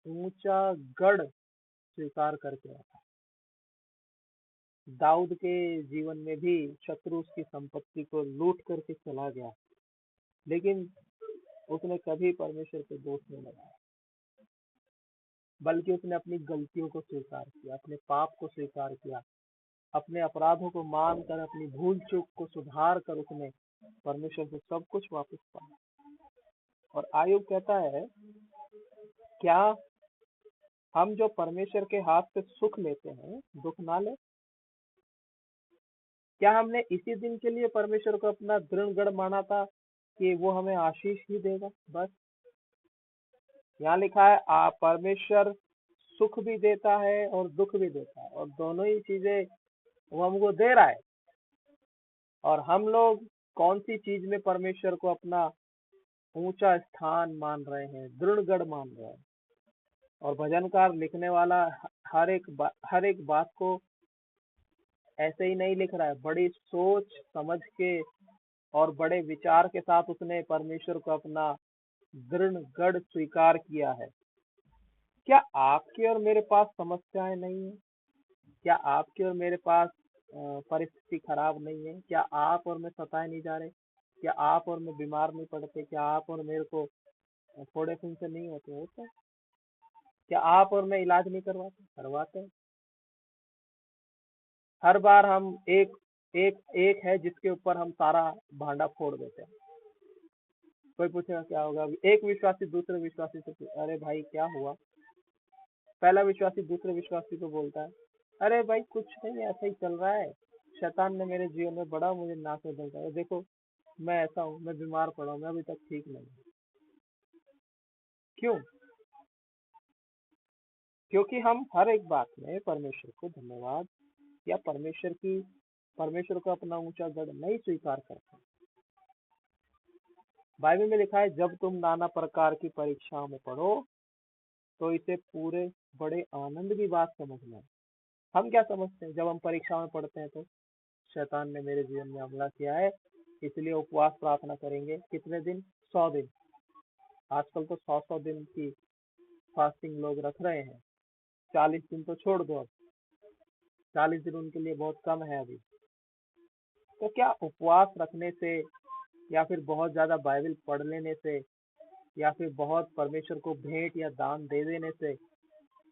ऊंचा गढ़ स्वीकार करके रखा। दाऊद के जीवन में भी शत्रु उसकी संपत्ति को लूट करके चला गया, लेकिन उसने कभी परमेश्वर को दोष नहीं लगाया, बल्कि उसने अपनी गलतियों को स्वीकार किया, अपने पाप को स्वीकार किया, अपने अपराधों को मानकर, अपनी भूल चूक को सुधार कर उसने परमेश्वर से सब कुछ वापस पाया। और आयुब कहता है, क्या हम जो परमेश्वर के हाथ से सुख लेते हैं दुख ना ले? क्या हमने इसी दिन के लिए परमेश्वर को अपना दृढ़ माना था कि वो हमें आशीष ही देगा? बस यहाँ लिखा है, परमेश्वर सुख भी देता है और दुख भी देता है, और दोनों ही चीजें वो हमको दे रहा है। और हम लोग कौन सी चीज में परमेश्वर को अपना ऊंचा स्थान मान रहे हैं, दृढ़ मान रहे हैं? और भजनकार लिखने वाला हर एक बात को ऐसे ही नहीं लिख रहा है, बड़ी सोच समझ के और बड़े विचार के साथ उसने परमेश्वर को अपना दृढ़ स्वीकार किया है। क्या आपके और मेरे पास समस्याएं नहीं है? क्या आपके और मेरे पास परिस्थिति खराब नहीं है? क्या आप और मैं सताए नहीं जा रहे? क्या आप और मैं बीमार नहीं पड़ते? क्या आप और मेरे को फोड़े फुंसे नहीं होते? क्या आप और मैं इलाज नहीं करवाते हैं? हर बार हम एक है जिसके ऊपर हम सारा भांडा फोड़ देते हैं। कोई पूछेगा क्या होगा? अभी एक विश्वासी दूसरे विश्वासी से अरे भाई क्या हुआ? पहला विश्वासी दूसरे विश्वासी को बोलता है, अरे भाई कुछ नहीं, ऐसा ही चल रहा है, शैतान ने मेरे जीवन में बड़ा मुझे नाक में दर्द है, देखो मैं ऐसा हूँ, मैं बीमार पड़ा हूँ, मैं अभी तक ठीक नहीं। क्यों? क्योंकि हम हर एक बात में परमेश्वर को धन्यवाद या परमेश्वर को अपना ऊंचा गढ़ नहीं स्वीकार करते। बाइबल में लिखा है, जब तुम नाना प्रकार की परीक्षाओं में पढ़ो तो इसे पूरे बड़े आनंद की बात समझना। हम क्या समझते हैं जब हम परीक्षा में पढ़ते हैं? तो शैतान ने मेरे जीवन में हमला किया है, इसलिए उपवास प्रार्थना करेंगे। कितने दिन? 100 दिन। आजकल तो 100 दिन की फास्टिंग लोग रख रहे हैं। 40 दिन तो छोड़ दो, अब 40 दिन उनके लिए बहुत कम है अभी। तो क्या उपवास रखने से या फिर बहुत ज्यादा बाइबल पढ़ लेने से या फिर बहुत परमेश्वर को भेंट या दान दे देने से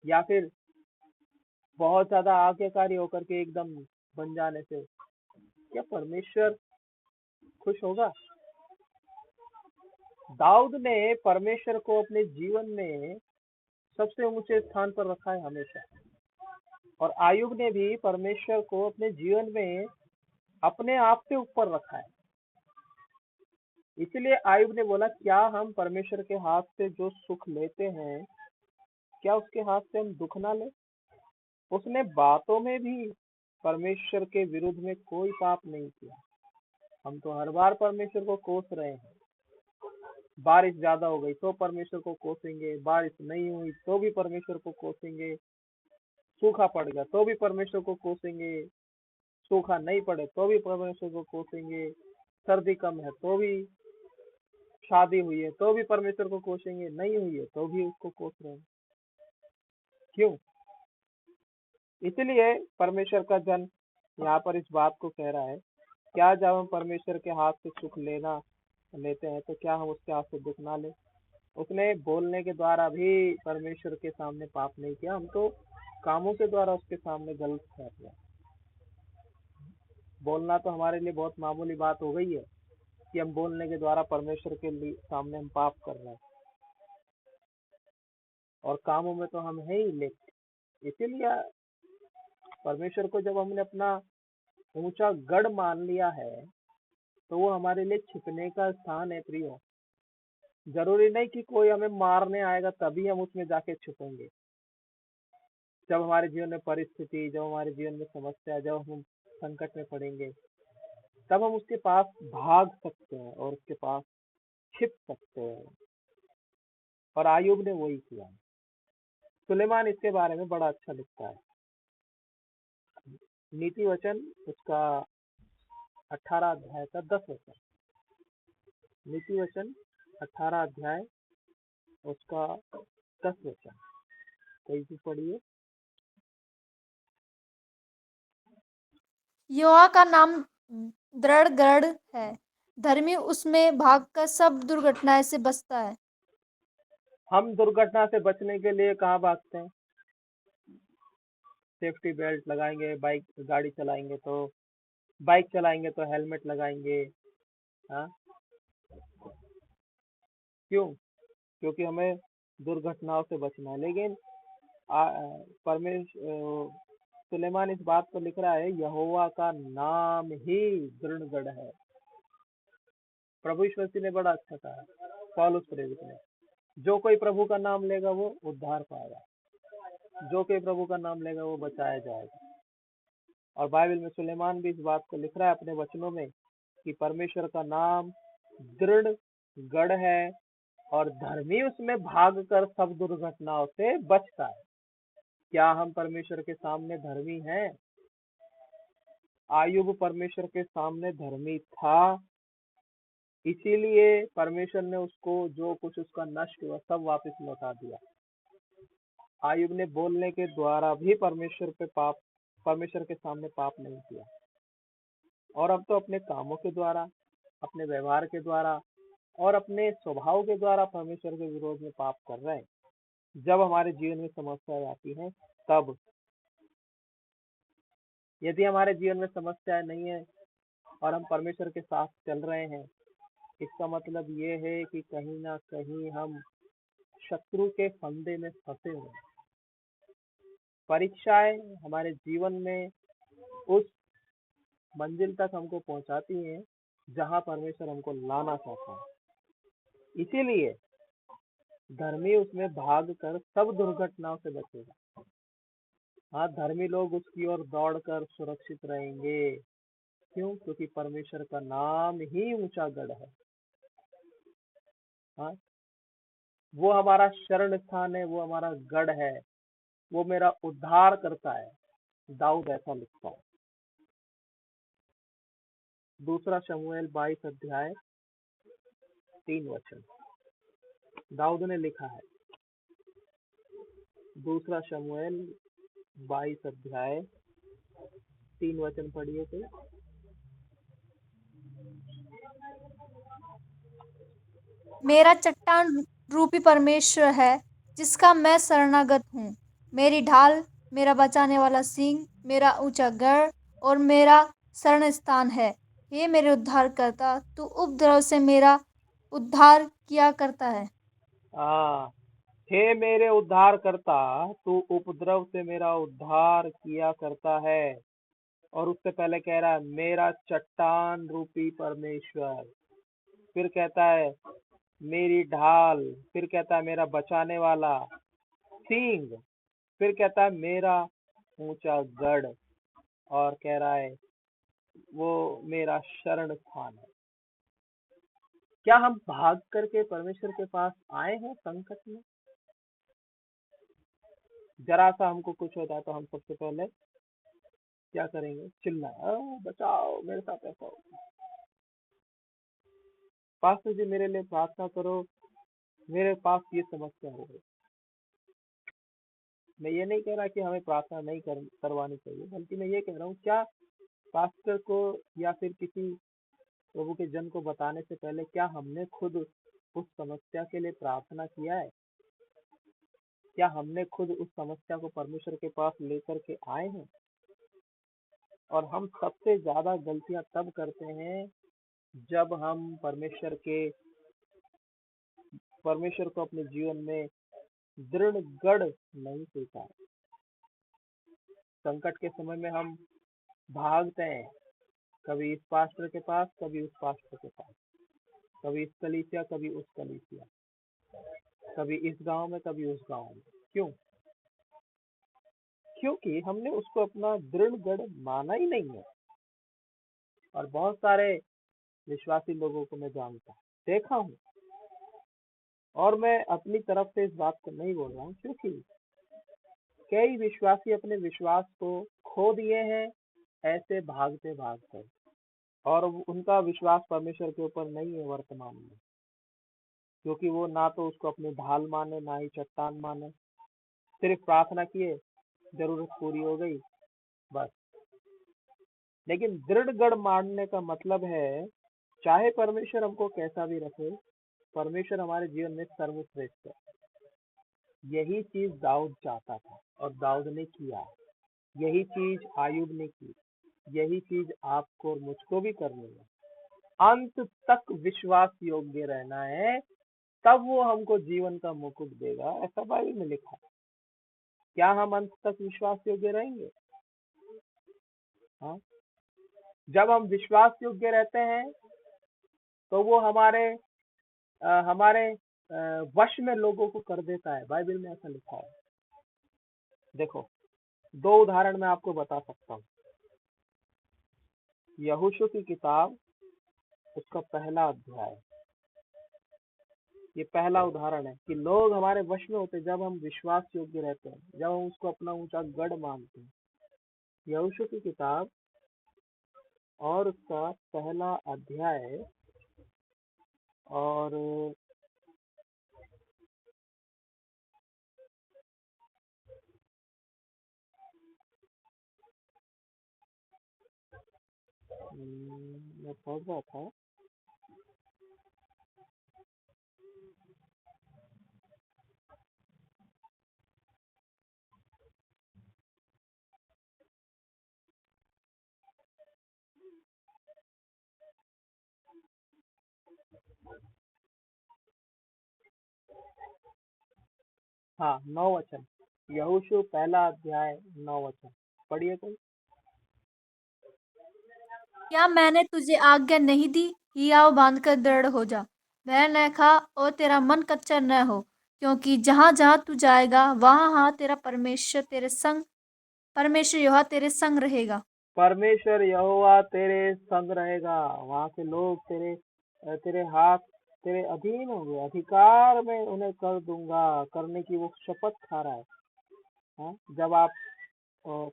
या फिर बहुत ज्यादा आज्ञाकारी होकर के एकदम बन जाने से क्या परमेश्वर खुश होगा? दाऊद ने परमेश्वर को अपने जीवन में सबसे ऊंचे स्थान पर रखा है हमेशा, और आयुब ने भी परमेश्वर को अपने जीवन में अपने आप से ऊपर रखा है। इसलिए आयुब ने बोला, क्या हम परमेश्वर के हाथ से जो सुख लेते हैं, क्या उसके हाथ से हम दुख ना ले? उसने बातों में भी परमेश्वर के विरुद्ध में कोई पाप नहीं किया। हम तो हर बार परमेश्वर को कोस रहे हैं। बारिश ज्यादा हो गई तो परमेश्वर को कोसेंगे, बारिश नहीं हुई तो भी परमेश्वर को कोसेंगे, सूखा पड़ गया तो भी परमेश्वर को कोसेंगे, सूखा नहीं पड़े तो भी परमेश्वर को कोसेंगे, सर्दी कम है तो भी, शादी हुई है तो भी परमेश्वर को कोसेंगे, नहीं हुई है तो भी उसको कोस रहे हैं। क्यों? इसलिए परमेश्वर का जन यहाँ पर इस बात को कह रहा है, क्या जब हम परमेश्वर के हाथ से सुख लेते हैं तो क्या हम उसके हाथ से दुख ना ले? उसने बोलने के द्वारा भी परमेश्वर के सामने पाप नहीं किया, हम तो कामों के द्वारा उसके सामने गलत कर दिया। बोलना तो हमारे लिए बहुत मामूली बात हो गई है कि हम बोलने के द्वारा परमेश्वर के लिए सामने हम पाप कर रहे हैं, और कामों में तो हम है ही लेट। इसीलिए परमेश्वर को जब हमने अपना ऊंचा गढ़ मान लिया है तो वो हमारे लिए छिपने का स्थान है। प्रियो, जरूरी नहीं कि कोई हमें मारने आएगा तभी हम उसमें जाके छुपेंगे। जब हमारे जीवन में परिस्थिति, जब हमारे जीवन में समस्या, जब हम संकट में पड़ेंगे, तब हम उसके पास भाग सकते हैं और उसके पास छिप सकते हैं। और आयुब ने वही किया। सुलेमान इसके बारे में बड़ा अच्छा लिखता है। नीति वचन उसका 18 अध्याय का 10 वचन। नीति वचन 18 अध्याय उसका 10 वचन, कोई भी पढ़िए। यहोवा का नाम दृढ़ गढ़ है, धर्मी उसमें भागकर सब दुर्घटनाएं से बचता है। हम दुर्घटना से बचने के लिए कहाँ भागते हैं? सेफ्टी बेल्ट लगाएंगे, गाड़ी चलाएंगे तो बाइक चलाएंगे तो हेलमेट लगाएंगे। हाँ, क्यों? क्योंकि हमें दुर्घटनाओं से बचना है। लेकिन सुलेमान इस बात को लिख रहा है, यहोवा का नाम ही दृढ़ गढ़ है। प्रभु यीशु मसीह ने बड़ा अच्छा कहा, पौलुस प्रेरित ने, जो कोई प्रभु का नाम लेगा वो उद्धार पाएगा, जो कोई प्रभु का नाम लेगा वो बचाया जाएगा। और बाइबल में सुलेमान भी इस बात को लिख रहा है अपने वचनों में कि परमेश्वर का नाम दृढ़ गढ़ है और धर्मी उसमें भागकर सब दुर्घटनाओं से बचता है। क्या हम परमेश्वर के सामने धर्मी हैं? आयुब परमेश्वर के सामने धर्मी था, इसीलिए परमेश्वर ने उसको जो कुछ उसका नष्ट हुआ सब वापस लौटा दिया। आयुब ने बोलने के द्वारा भी परमेश्वर के सामने पाप नहीं किया, और अब तो अपने कामों के द्वारा, अपने व्यवहार के द्वारा और अपने स्वभाव के द्वारा परमेश्वर के विरोध में पाप कर रहे हैं। जब हमारे जीवन में समस्याएं आती हैं तब, यदि हमारे जीवन में समस्याएं नहीं है और हम परमेश्वर के साथ चल रहे हैं, इसका मतलब ये है कि कहीं ना कहीं हम शत्रु के फंदे में फंसे हुए हैं। परीक्षाएं हमारे जीवन में उस मंजिल तक हमको पहुंचाती हैं जहां परमेश्वर हमको लाना चाहता है। इसीलिए धर्मी उसमें भागकर सब दुर्घटनाओं से बचेगा। हाँ, धर्मी लोग उसकी ओर दौड़कर सुरक्षित रहेंगे। क्यों? क्योंकि परमेश्वर का नाम ही ऊंचा गढ़ है। हाँ, वो हमारा शरण स्थान है, वो हमारा गढ़ है, वो मेरा उद्धार करता है। दाऊद ऐसा लिखता है। दूसरा शमूएल 22 अध्याय 3 वचन। दाऊद ने लिखा है, दूसरा शमूएल 22 अध्याय 3 वचन पढ़िए कोई। मेरा चट्टान रूपी परमेश्वर है जिसका मैं शरणागत हूँ। मेरी ढाल, मेरा बचाने वाला सिंह, मेरा ऊंचा गढ़ और मेरा शरण स्थान है। हे मेरे उद्धारकर्ता, तू उपद्रव से मेरा उद्धार किया करता है। हाँ, हे मेरे उद्धार करता, तू उपद्रव से मेरा उद्धार किया करता है। और उससे पहले कह रहा है मेरा चट्टान रूपी परमेश्वर, फिर कहता है मेरी ढाल, फिर कहता है मेरा बचाने वाला सींग, फिर कहता है मेरा ऊंचा गढ़, और कह रहा है वो मेरा शरण स्थान है। क्या हम भाग करके परमेश्वर के पास आए हैं संकट में? जरा सा हमको कुछ होता है तो हम सबसे पहले क्या करेंगे? चिल्लाए, बचाओ, मेरे साथ ऐसा हो, पास्टर जी मेरे लिए प्रार्थना करो, मेरे पास ये समस्या हो गई। मैं ये नहीं कह रहा कि हमें प्रार्थना नहीं करवानी चाहिए, बल्कि मैं ये कह रहा हूँ क्या पास्टर को या फिर किसी प्रभु के जन को बताने से पहले क्या हमने खुद उस समस्या के लिए प्रार्थना किया है? क्या हमने खुद उस समस्या को परमेश्वर के पास लेकर के आए हैं? और हम सबसे ज्यादा गलतियां तब करते हैं जब हम परमेश्वर को अपने जीवन में दृढ़ गढ़ नहीं स्वीकार। संकट के समय में हम भागते हैं, कभी इस पास्टर के पास, कभी उस पास्टर के पास, कभी इस कलीसिया, कभी उस कलीसिया, कभी इस गांव में, कभी उस गांव में। क्यों? क्योंकि हमने उसको अपना दृढ़ गढ़ माना ही नहीं है। और बहुत सारे विश्वासी लोगों को मैं जानता हूँ, देखा हूँ, और मैं अपनी तरफ से इस बात को नहीं बोल रहा हूँ, क्योंकि कई विश्वासी अपने विश्वास को खो दिए हैं ऐसे भागते भागते, और उनका विश्वास परमेश्वर के ऊपर नहीं है वर्तमान में, क्योंकि वो ना तो उसको अपनी ढाल माने, ना ही चट्टान माने। सिर्फ प्रार्थना किए, जरूरत पूरी हो गई, बस। लेकिन दृढ़ गढ़ मानने का मतलब है चाहे परमेश्वर हमको कैसा भी रखे, परमेश्वर हमारे जीवन में सर्वश्रेष्ठ है। यही चीज दाऊद चाहता था और दाऊद ने किया। यही चीज आयुब ने की, यही चीज आपको और मुझको भी करनी है। अंत तक विश्वास योग्य रहना है, तब वो हमको जीवन का मुकुट देगा, ऐसा बाइबल में लिखा है। क्या हम अंत तक विश्वास योग्य रहेंगे? हाँ, जब हम विश्वास योग्य रहते हैं तो वो हमारे वश में लोगों को कर देता है। बाइबल में ऐसा लिखा है। देखो, दो उदाहरण मैं आपको बता सकता हूँ। यहोशू की किताब, उसका पहला अध्याय, ये पहला उदाहरण है कि लोग हमारे वश में होते जब हम विश्वास योग्य रहते हैं, जब हम उसको अपना ऊंचा गढ़ मानते हैं। यहोशू की किताब और उसका पहला अध्याय और मैं पढ़ रहा था, हाँ 9 वचन। यहोशू पहला अध्याय 9 वचन पढ़िए कोई। क्या मैंने तुझे आज्ञा नहीं दी? हियाव बांधकर दृढ़ हो जा, वह न खा और तेरा मन कच्चा न हो, क्योंकि जहाँ जहाँ तू जाएगा वहाँ हाँ तेरा परमेश्वर यहोवा तेरे संग रहेगा। परमेश्वर यहोवा तेरे संग रहेगा। वहां के लोग तेरे हाथ, तेरे अधीन होंगे, अधिकार में उन्हें कर दूंगा, करने की वो शपथ खा रहा है। हाँ, जब आप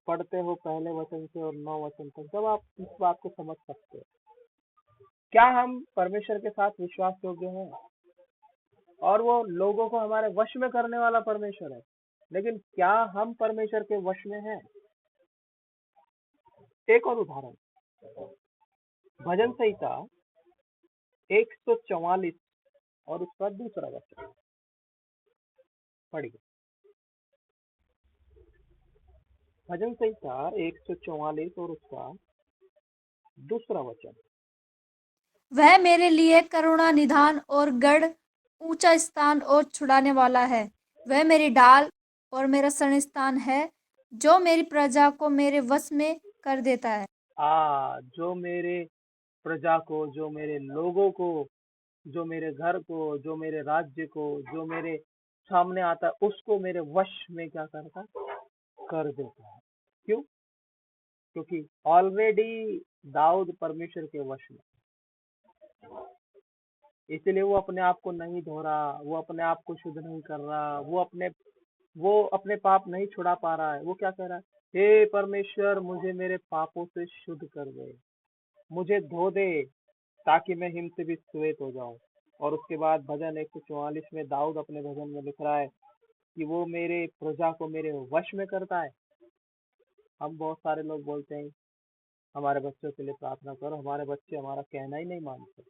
पढ़ते हो पहले वचन से और 9 वचन तक, जब आप इस बात को समझ सकते हो, क्या हम परमेश्वर के साथ विश्वास योग्य हैं? और वो लोगों को हमारे वश में करने वाला परमेश्वर है, लेकिन क्या हम परमेश्वर के वश में हैं? एक और उदाहरण, भजन संहिता 144 और उसका दूसरा वचन पढ़िए। भजन संहिता 144 और उसका दूसरा वचन। वह मेरे लिए करुणा निधान और गढ़, ऊंचा स्थान और छुड़ाने वाला है। वह मेरी ढाल और मेरा शरण स्थान है, जो मेरी प्रजा को मेरे वश में कर देता है। जो मेरे प्रजा को, जो मेरे लोगों को, जो मेरे घर को, जो मेरे राज्य को, जो मेरे सामने आता है, उसको मेरे वश में क्या करता है? कर देता है। क्यों? क्योंकि ऑलरेडी दाऊद परमेश्वर के वश में, इसलिए वो अपने आप को नहीं धो रहा, वो अपने आप को शुद्ध नहीं कर रहा, वो अपने पाप नहीं छुड़ा पा रहा है। वो क्या कह रहा है? हे परमेश्वर, मुझे मेरे पापों से शुद्ध कर दे, मुझे धो दे, ताकि मैं हिम से भी श्वेत हो जाऊं। और उसके बाद भजन 144 में दाऊद अपने भजन में लिख रहा है कि वो मेरे प्रजा को मेरे वश में करता है। हम बहुत सारे लोग बोलते हैं हमारे बच्चों के लिए प्रार्थना करो, हमारे बच्चे हमारा कहना ही नहीं मानते,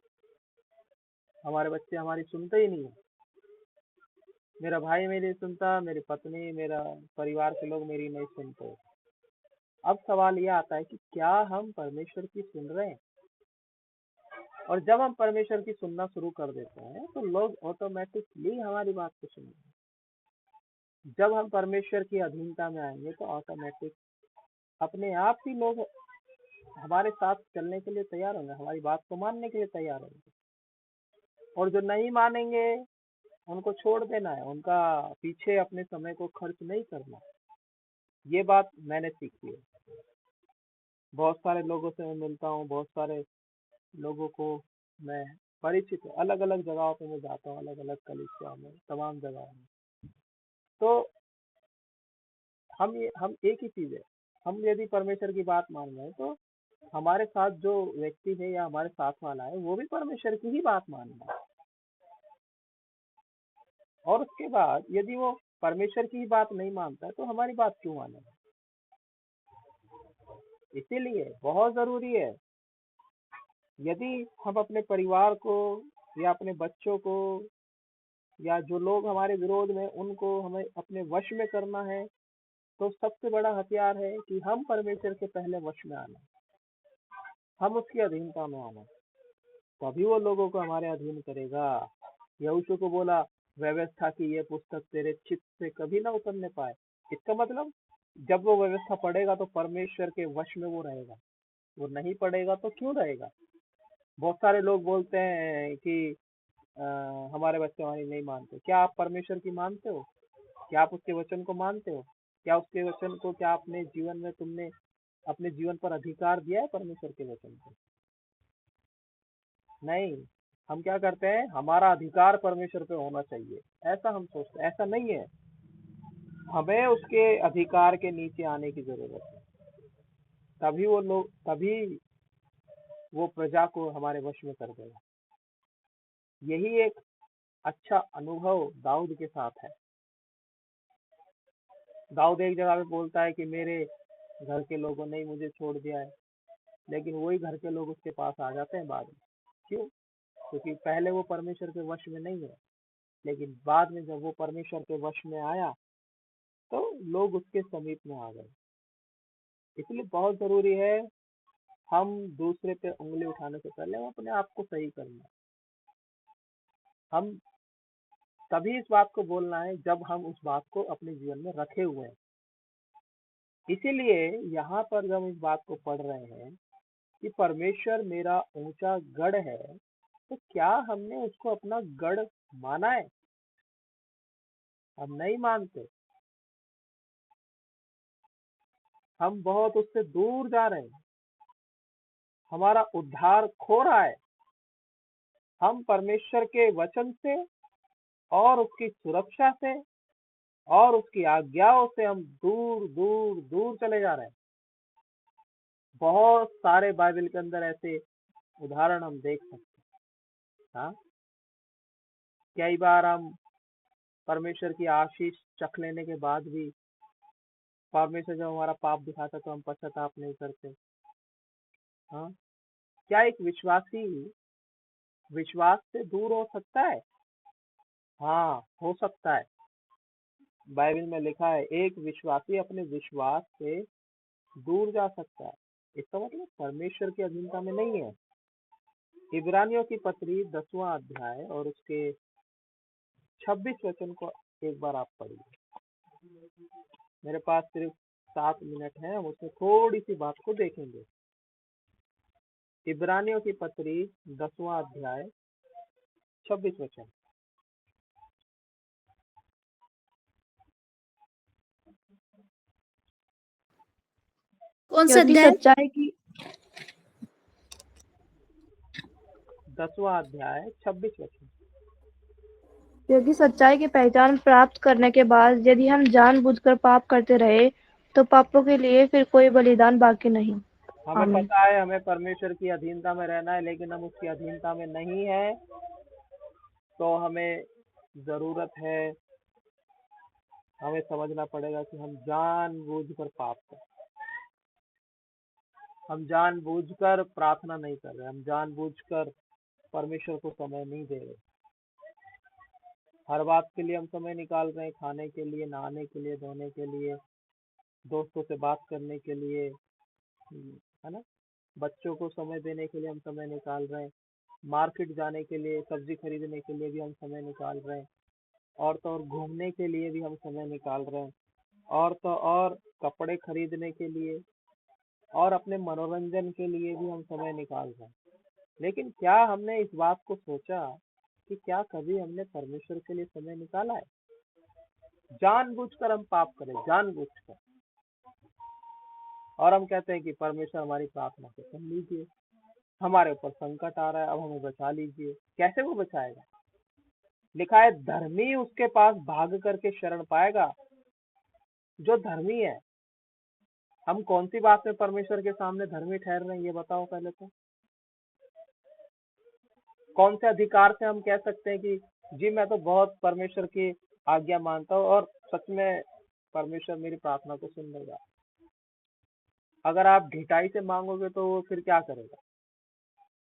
हमारे बच्चे हमारी सुनते ही नहीं है। मेरा भाई मेरी सुनता, मेरी पत्नी, मेरा परिवार के लोग मेरी नहीं सुनते। अब सवाल यह आता है कि क्या हम परमेश्वर की सुन रहे हैं? और जब हम परमेश्वर की सुनना शुरू कर देते हैं तो लोग ऑटोमेटिकली हमारी बात को सुनेंगे। जब हम परमेश्वर की अधीनता में आएंगे तो ऑटोमेटिक अपने आप ही लोग हमारे साथ चलने के लिए तैयार होंगे, हमारी बात को मानने के लिए तैयार होंगे। और जो नहीं मानेंगे उनको छोड़ देना है, उनका पीछे अपने समय को खर्च नहीं करना। ये बात मैंने सीखी है। बहुत सारे लोगों से मैं मिलता हूँ, बहुत सारे लोगों को मैं परिचित हूँ, अलग अलग जगहों पे मैं जाता हूँ, अलग अलग कलीसिया में, तमाम जगहों में। तो हम एक ही चीज है, हम यदि परमेश्वर की बात मान रहे हैं तो हमारे साथ जो व्यक्ति है या हमारे साथ वाला है वो भी परमेश्वर की ही बात मान रहा है। और उसके बाद यदि वो परमेश्वर की ही बात नहीं मानता है तो हमारी बात क्यों मानेगा? इसीलिए बहुत जरूरी है, यदि हम अपने परिवार को या अपने बच्चों को या जो लोग हमारे विरोध में, उनको हमें अपने वश में करना है, तो सबसे बड़ा हथियार है कि हम परमेश्वर के पहले वश में आना, हम उसकी अधीनता में आना, तभी वो लोगों को हमारे अधीन करेगा। यहोशू को बोला व्यवस्था की ये पुस्तक तेरे चित्त से कभी ना उतरने पाए। इसका मतलब जब वो व्यवस्था पढ़ेगा तो परमेश्वर के वश में वो रहेगा, वो नहीं पढ़ेगा तो क्यों रहेगा? बहुत सारे लोग बोलते हैं कि हमारे बच्चे हमारी नहीं मानते। क्या आप परमेश्वर की मानते हो? क्या आप उसके वचन को मानते हो? क्या उसके वचन को, क्या अपने जीवन में तुमने अपने जीवन पर अधिकार दिया है परमेश्वर के वचन को? नहीं। हम क्या करते हैं, हमारा अधिकार परमेश्वर पे होना चाहिए, ऐसा हम सोचते हैं। ऐसा नहीं है, हमें उसके अधिकार के नीचे आने की जरूरत है, तभी वो प्रजा को हमारे वश में कर देगा। यही एक अच्छा अनुभव दाऊद के साथ है। दाऊद एक जगह पे बोलता है कि मेरे घर के लोगों ने मुझे छोड़ दिया है, लेकिन वही घर के लोग उसके पास आ जाते हैं बाद में। क्यों? क्योंकि पहले वो परमेश्वर के वश में नहीं है, लेकिन बाद में जब वो परमेश्वर के वश में आया तो लोग उसके समीप में आ गए। इसलिए बहुत जरूरी है हम दूसरे पे उंगली उठाने से पहले हम अपने आप को सही करना। हम तभी इस बात को बोलना है जब हम उस बात को अपने जीवन में रखे हुए हैं। इसीलिए यहाँ पर जब इस बात को पढ़ रहे हैं कि परमेश्वर मेरा ऊंचा गढ़ है, तो क्या हमने उसको अपना गढ़ माना है? हम नहीं मानते, हम बहुत उससे दूर जा रहे हैं, हमारा उद्धार खो रहा है। हम परमेश्वर के वचन से और उसकी सुरक्षा से और उसकी आज्ञाओं से हम दूर दूर दूर चले जा रहे हैं। बहुत सारे बाइबल के अंदर ऐसे उदाहरण हम देख सकते हैं। हाँ, कई बार हम परमेश्वर की आशीष चख लेने के बाद भी परमेश्वर जब हमारा पाप दिखाता तो हम पश्चाताप नहीं करते। हाँ, क्या एक विश्वासी विश्वास से दूर हो सकता है? हाँ, हो सकता है। बाइबल में लिखा है एक विश्वासी अपने विश्वास से दूर जा सकता है। इसका मतलब परमेश्वर की अधीनता में नहीं है। इब्रानियों की पत्री 10वां अध्याय और उसके 26 वचन को एक बार आप पढ़िए। मेरे पास सिर्फ 7 मिनट है, हम उसमें थोड़ी सी बात को देखेंगे। इब्रानियों की पत्री 10वां अध्याय 26 वचन। कौन सा क्योंकि अध्याय? सच्चाई की 10वां अध्याय 26 वचन। क्योंकि सच्चाई की पहचान प्राप्त करने के बाद यदि हम जानबूझकर पाप करते रहे तो पापों के लिए फिर कोई बलिदान बाकी नहीं। हमें आमीन। पता है हमें परमेश्वर की अधीनता में रहना है, लेकिन हम उसकी अधीनता में नहीं है, तो हमें जरूरत है, हमें समझना पड़ेगा कि हम जानबूझकर पाप कर, हम जानबूझकर प्रार्थना नहीं कर रहे, हम जानबूझकर परमेश्वर को समय नहीं दे रहे। हर बात के लिए हम समय निकाल रहे हैं, खाने के लिए, नहाने के लिए, धोने के लिए, दोस्तों से बात करने के लिए, है ना, बच्चों को समय देने के लिए हम समय निकाल रहे हैं, मार्केट जाने के लिए, सब्जी खरीदने के लिए भी हम समय निकाल रहे हैं, और तो और घूमने के लिए भी हम समय निकाल रहे हैं, और तो और कपड़े खरीदने के लिए और अपने मनोरंजन के लिए भी हम समय निकाल रहे हैं। लेकिन क्या हमने इस बात को सोचा कि क्या कभी हमने परमेश्वर के लिए समय निकाला है? जानबूझकर हम पाप करें, जानबूझकर, और हम कहते हैं कि परमेश्वर हमारी प्रार्थना को सुन लीजिए, हमारे ऊपर संकट आ रहा है, अब हमें बचा लीजिए। कैसे वो बचाएगा? लिखा है धर्मी उसके पास भाग करके शरण पाएगा। जो धर्मी है, हम कौन सी बात में परमेश्वर के सामने धर्मी ठहर रहे हैं ये बताओ पहले तो। कौन से अधिकार से हम कह सकते हैं कि जी मैं तो बहुत परमेश्वर की आज्ञा मानता हूँ और सच में परमेश्वर मेरी प्रार्थना को सुन लेगा? अगर आप ढिठाई से मांगोगे तो वो फिर क्या करेगा?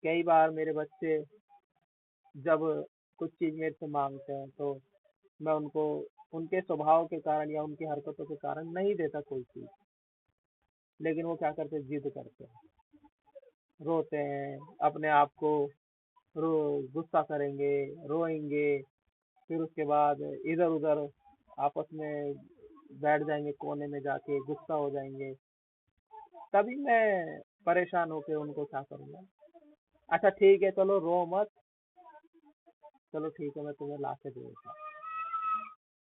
कई बार मेरे बच्चे जब कुछ चीज मेरे से मांगते हैं तो मैं उनको उनके स्वभाव के कारण या उनकी हरकतों के कारण नहीं देता कोई चीज, लेकिन वो क्या करते हैं, जिद करते हैं, रोते हैं, अपने आप को गुस्सा करेंगे, रोएंगे, फिर उसके बाद इधर उधर आपस में बैठ जाएंगे, कोने में जाके गुस्सा हो जाएंगे। तभी मैं परेशान होकर उनको क्या करूंगा, अच्छा ठीक है चलो रो मत, चलो ठीक है मैं तुम्हें ला के दूंगा।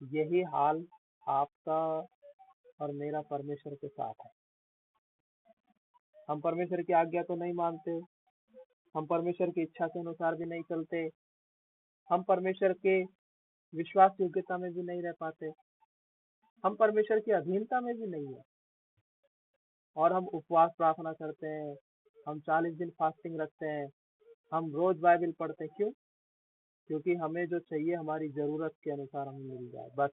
यही हाल आपका और मेरा परमेश्वर के साथ है। हम परमेश्वर की आज्ञा तो नहीं मानते, हम परमेश्वर की इच्छा के अनुसार भी नहीं चलते, हम परमेश्वर के विश्वास योग्यता में भी नहीं रह पाते, हम परमेश्वर की अधीनता में भी नहीं है, और हम उपवास प्रार्थना करते हैं, हम 40 दिन फास्टिंग रखते हैं, हम रोज बाइबल पढ़ते हैं। क्यों? क्योंकि हमें जो चाहिए हमारी जरूरत के अनुसार हमें मिल जाए, बस।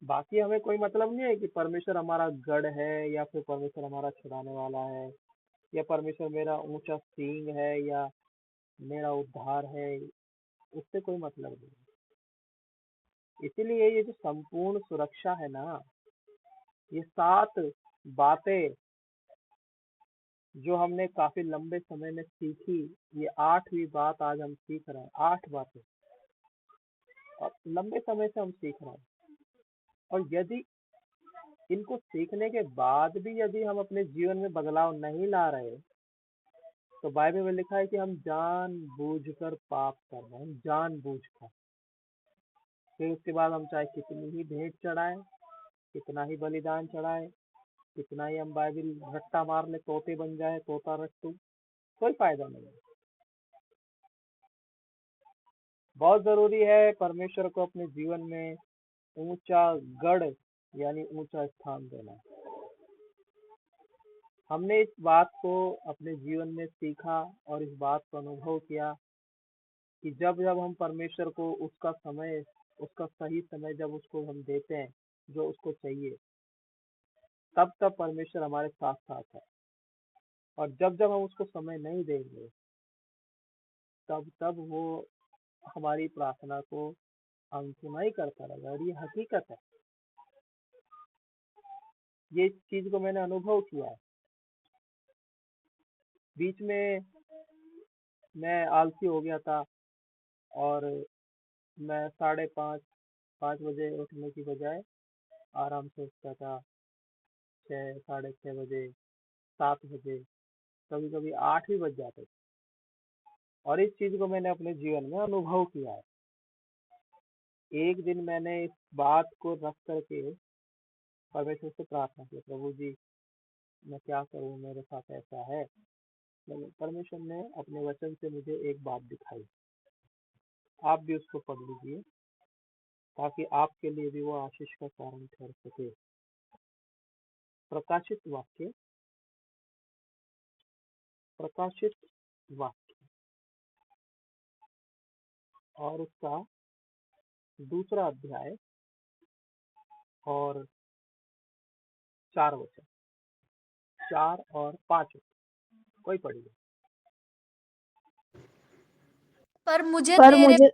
बाकी हमें कोई मतलब नहीं है कि परमेश्वर हमारा गढ़ है या फिर परमेश्वर हमारा छुड़ाने वाला है या परमेश्वर मेरा ऊंचा सींग है या मेरा उद्धार है, उससे कोई मतलब नहीं। इसीलिए ये जो संपूर्ण सुरक्षा है ना, ये 7 बातें जो हमने काफी लंबे समय में सीखी, ये 8वीं बात आज हम सीख रहे हैं। 8 बातें और लंबे समय से हम सीख रहे हैं, और यदि इनको सीखने के बाद भी यदि हम अपने जीवन में बदलाव नहीं ला रहे, तो बाइबल में लिखा है कि हम जानबूझकर पाप कर रहे हैं, जानबूझकर। फिर उसके बाद हम चाहे कितनी ही भेंट चढ़ाएं, कितना ही बलिदान चढ़ाएं, कितना ही हम बाइबल रट्टा मार ले, तोते बन जाए, तोता रट्टू, कोई फायदा नहीं है। बहुत जरूरी है परमेश्वर को अपने जीवन में ऊंचा गढ़ यानी ऊंचा स्थान देना। हमने इस बात को अपने जीवन में सीखा और इस बात को अनुभव किया कि जब जब हम परमेश्वर को उसका सही समय जब उसको हम देते हैं जो उसको चाहिए, तब तब परमेश्वर हमारे साथ साथ है। और जब जब हम उसको समय नहीं देंगे, तब तब वो हमारी प्रार्थना को अनसुना करता रहेगा। और ये हकीकत है, ये इस चीज को मैंने अनुभव किया है। बीच में मैं आलसी हो गया था और मैं 5:30 बजे उठने की बजाय आराम से उठता था 6, 6:30 बजे, 7 बजे, कभी कभी 8 भी बज जाते थे। और इस चीज को मैंने अपने जीवन में अनुभव किया है। एक दिन मैंने इस बात को रख करके परमेश्वर से प्रार्थना की, प्रभु जी मैं क्या करूं, मेरे साथ ऐसा है। लेकिन परमेश्वर ने अपने वचन से मुझे एक बात दिखाई, आप भी उसको पढ़ लीजिए ताकि आपके लिए भी वो आशीष का कारण ठहर सके। प्रकाशित वाक्य, प्रकाशित वाक्य और उसका 2 अध्याय और 4 वचन, 4 और 5 वचन, कोई पढ़िए। पर मुझे पर तेरे मुझे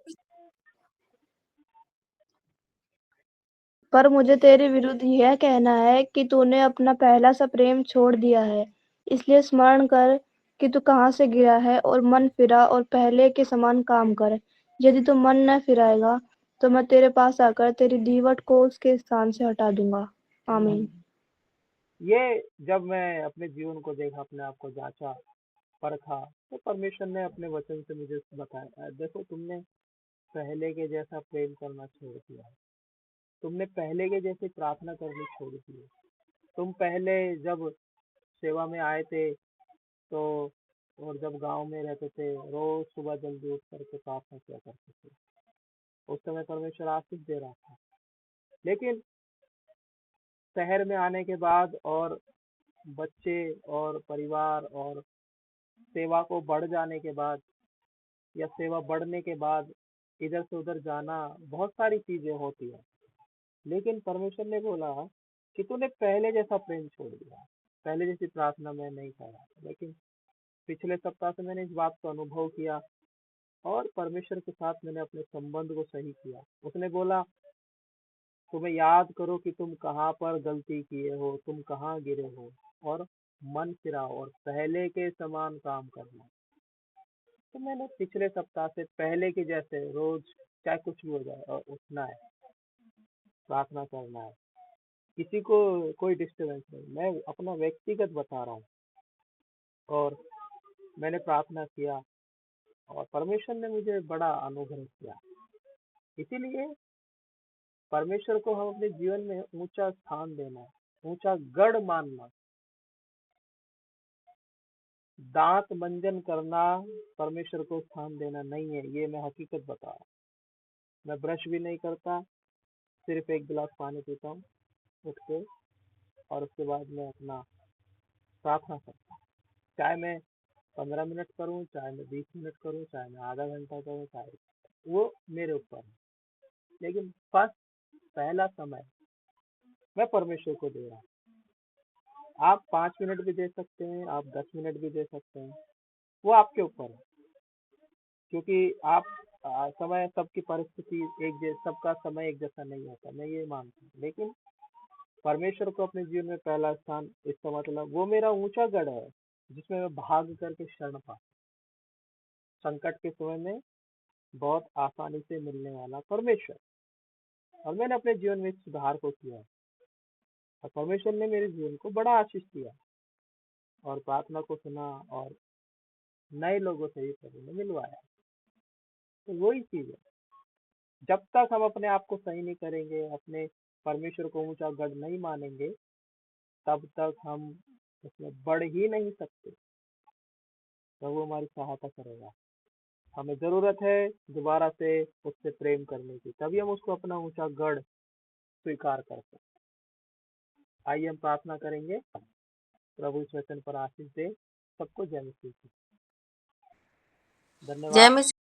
पर मुझे तेरे विरुद्ध यह कहना है कि तूने अपना पहला सा प्रेम छोड़ दिया है। इसलिए स्मरण कर कि तू कहाँ से गिरा है और मन फिरा और पहले के समान काम कर। यदि तू मन न फिराएगा तो मैं तेरे पास आकर तेरी दीवट को उसके स्थान से हटा दूंगा। आमीन। ये जब मैं अपने जीवन को देखा, अपने आप को जांचा परखा, तो परमेश्वर ने अपने वचन से मुझे बताया, देखो तुमने पहले के जैसा प्रेम करना छोड़ दिया है, तुमने पहले के जैसे प्रार्थना करनी छोड़ दी है। तुम पहले जब सेवा में आए थे तो और जब गांव में रहते थे, रोज सुबह जल्दी उठ करके प्रार्थना किया करते थे। उस समय परमेश्वर आशीष दे रहा था। लेकिन शहर में आने के बाद और बच्चे और परिवार और सेवा को बढ़ जाने के बाद या सेवा बढ़ने के बाद इधर से उधर जाना, बहुत सारी चीजें होती है। लेकिन परमेश्वर ने बोला कि तूने पहले जैसा प्रेम छोड़ दिया, पहले जैसी प्रार्थना मैं नहीं कर रहा था। लेकिन पिछले सप्ताह से मैंने इस बात को अनुभव किया और परमेश्वर के साथ मैंने अपने संबंध को सही किया। उसने बोला तुम्हें याद करो कि तुम कहाँ पर गलती किए हो, तुम कहाँ गिरे हो, और मन फिराओ और पहले के समान काम करना। तो मैंने पिछले सप्ताह से पहले के जैसे रोज चाहे कुछ भी हो जाए और उठना है, प्रार्थना करना है, किसी को कोई डिस्टर्बेंस नहीं। मैं अपना व्यक्तिगत बता रहा हूँ। और मैंने प्रार्थना किया और परमेश्वर ने मुझे बड़ा अनुग्रह किया। इसीलिए परमेश्वर को हम अपने जीवन में ऊंचा स्थान देना, ऊंचा गढ़ मानना, दांत मंजन करना परमेश्वर को स्थान देना नहीं है। ये मैं हकीकत बता रहा हूँ। मैं ब्रश भी नहीं करता, सिर्फ एक गिलास पानी पीता हूँ उठ के, और उसके बाद मैं अपना प्रार्थना करता हूँ। चाहे मैं 15 मिनट करूँ, चाहे मैं 20 मिनट करूँ, चाहे मैं आधा घंटा करूँ, चाहे वो मेरे ऊपर है। लेकिन फर्स्ट पहला समय मैं परमेश्वर को दे रहा हूँ। आप 5 मिनट भी दे सकते हैं, आप 10 मिनट भी दे सकते हैं, वो आपके ऊपर है। क्योंकि आप समय, सबकी परिस्थिति सबका समय एक जैसा नहीं होता, मैं ये मानता हूँ। लेकिन परमेश्वर को अपने जीवन में पहला स्थान, इसका मतलब वो मेरा ऊंचा गढ़ है जिसमें मैं भाग करके शरण पा, संकट के समय में बहुत आसानी से मिलने वाला परमेश्वर। और मैंने अपने जीवन में इस सुधार को किया है और परमेश्वर ने मेरे जीवन को बड़ा आशीष दिया और प्रार्थना को सुना और नए लोगों से भी प्रभु ने मिलवाया। तो वही चीज है, जब तक हम अपने आप को सही नहीं करेंगे, अपने परमेश्वर को ऊंचा गढ़ नहीं मानेंगे, तब तक हम उसमें बढ़ ही नहीं सकते। प्रभु हमारी सहायता करेगा। हमें जरूरत है दोबारा से उससे प्रेम करने की, तभी हम उसको अपना ऊंचा गढ़ स्वीकार कर सकते। आइए हम प्रार्थना करेंगे। प्रभु इस वचन पर आशीष दे। सबको जय मसीह की। जय धन्यवाद। मसीह।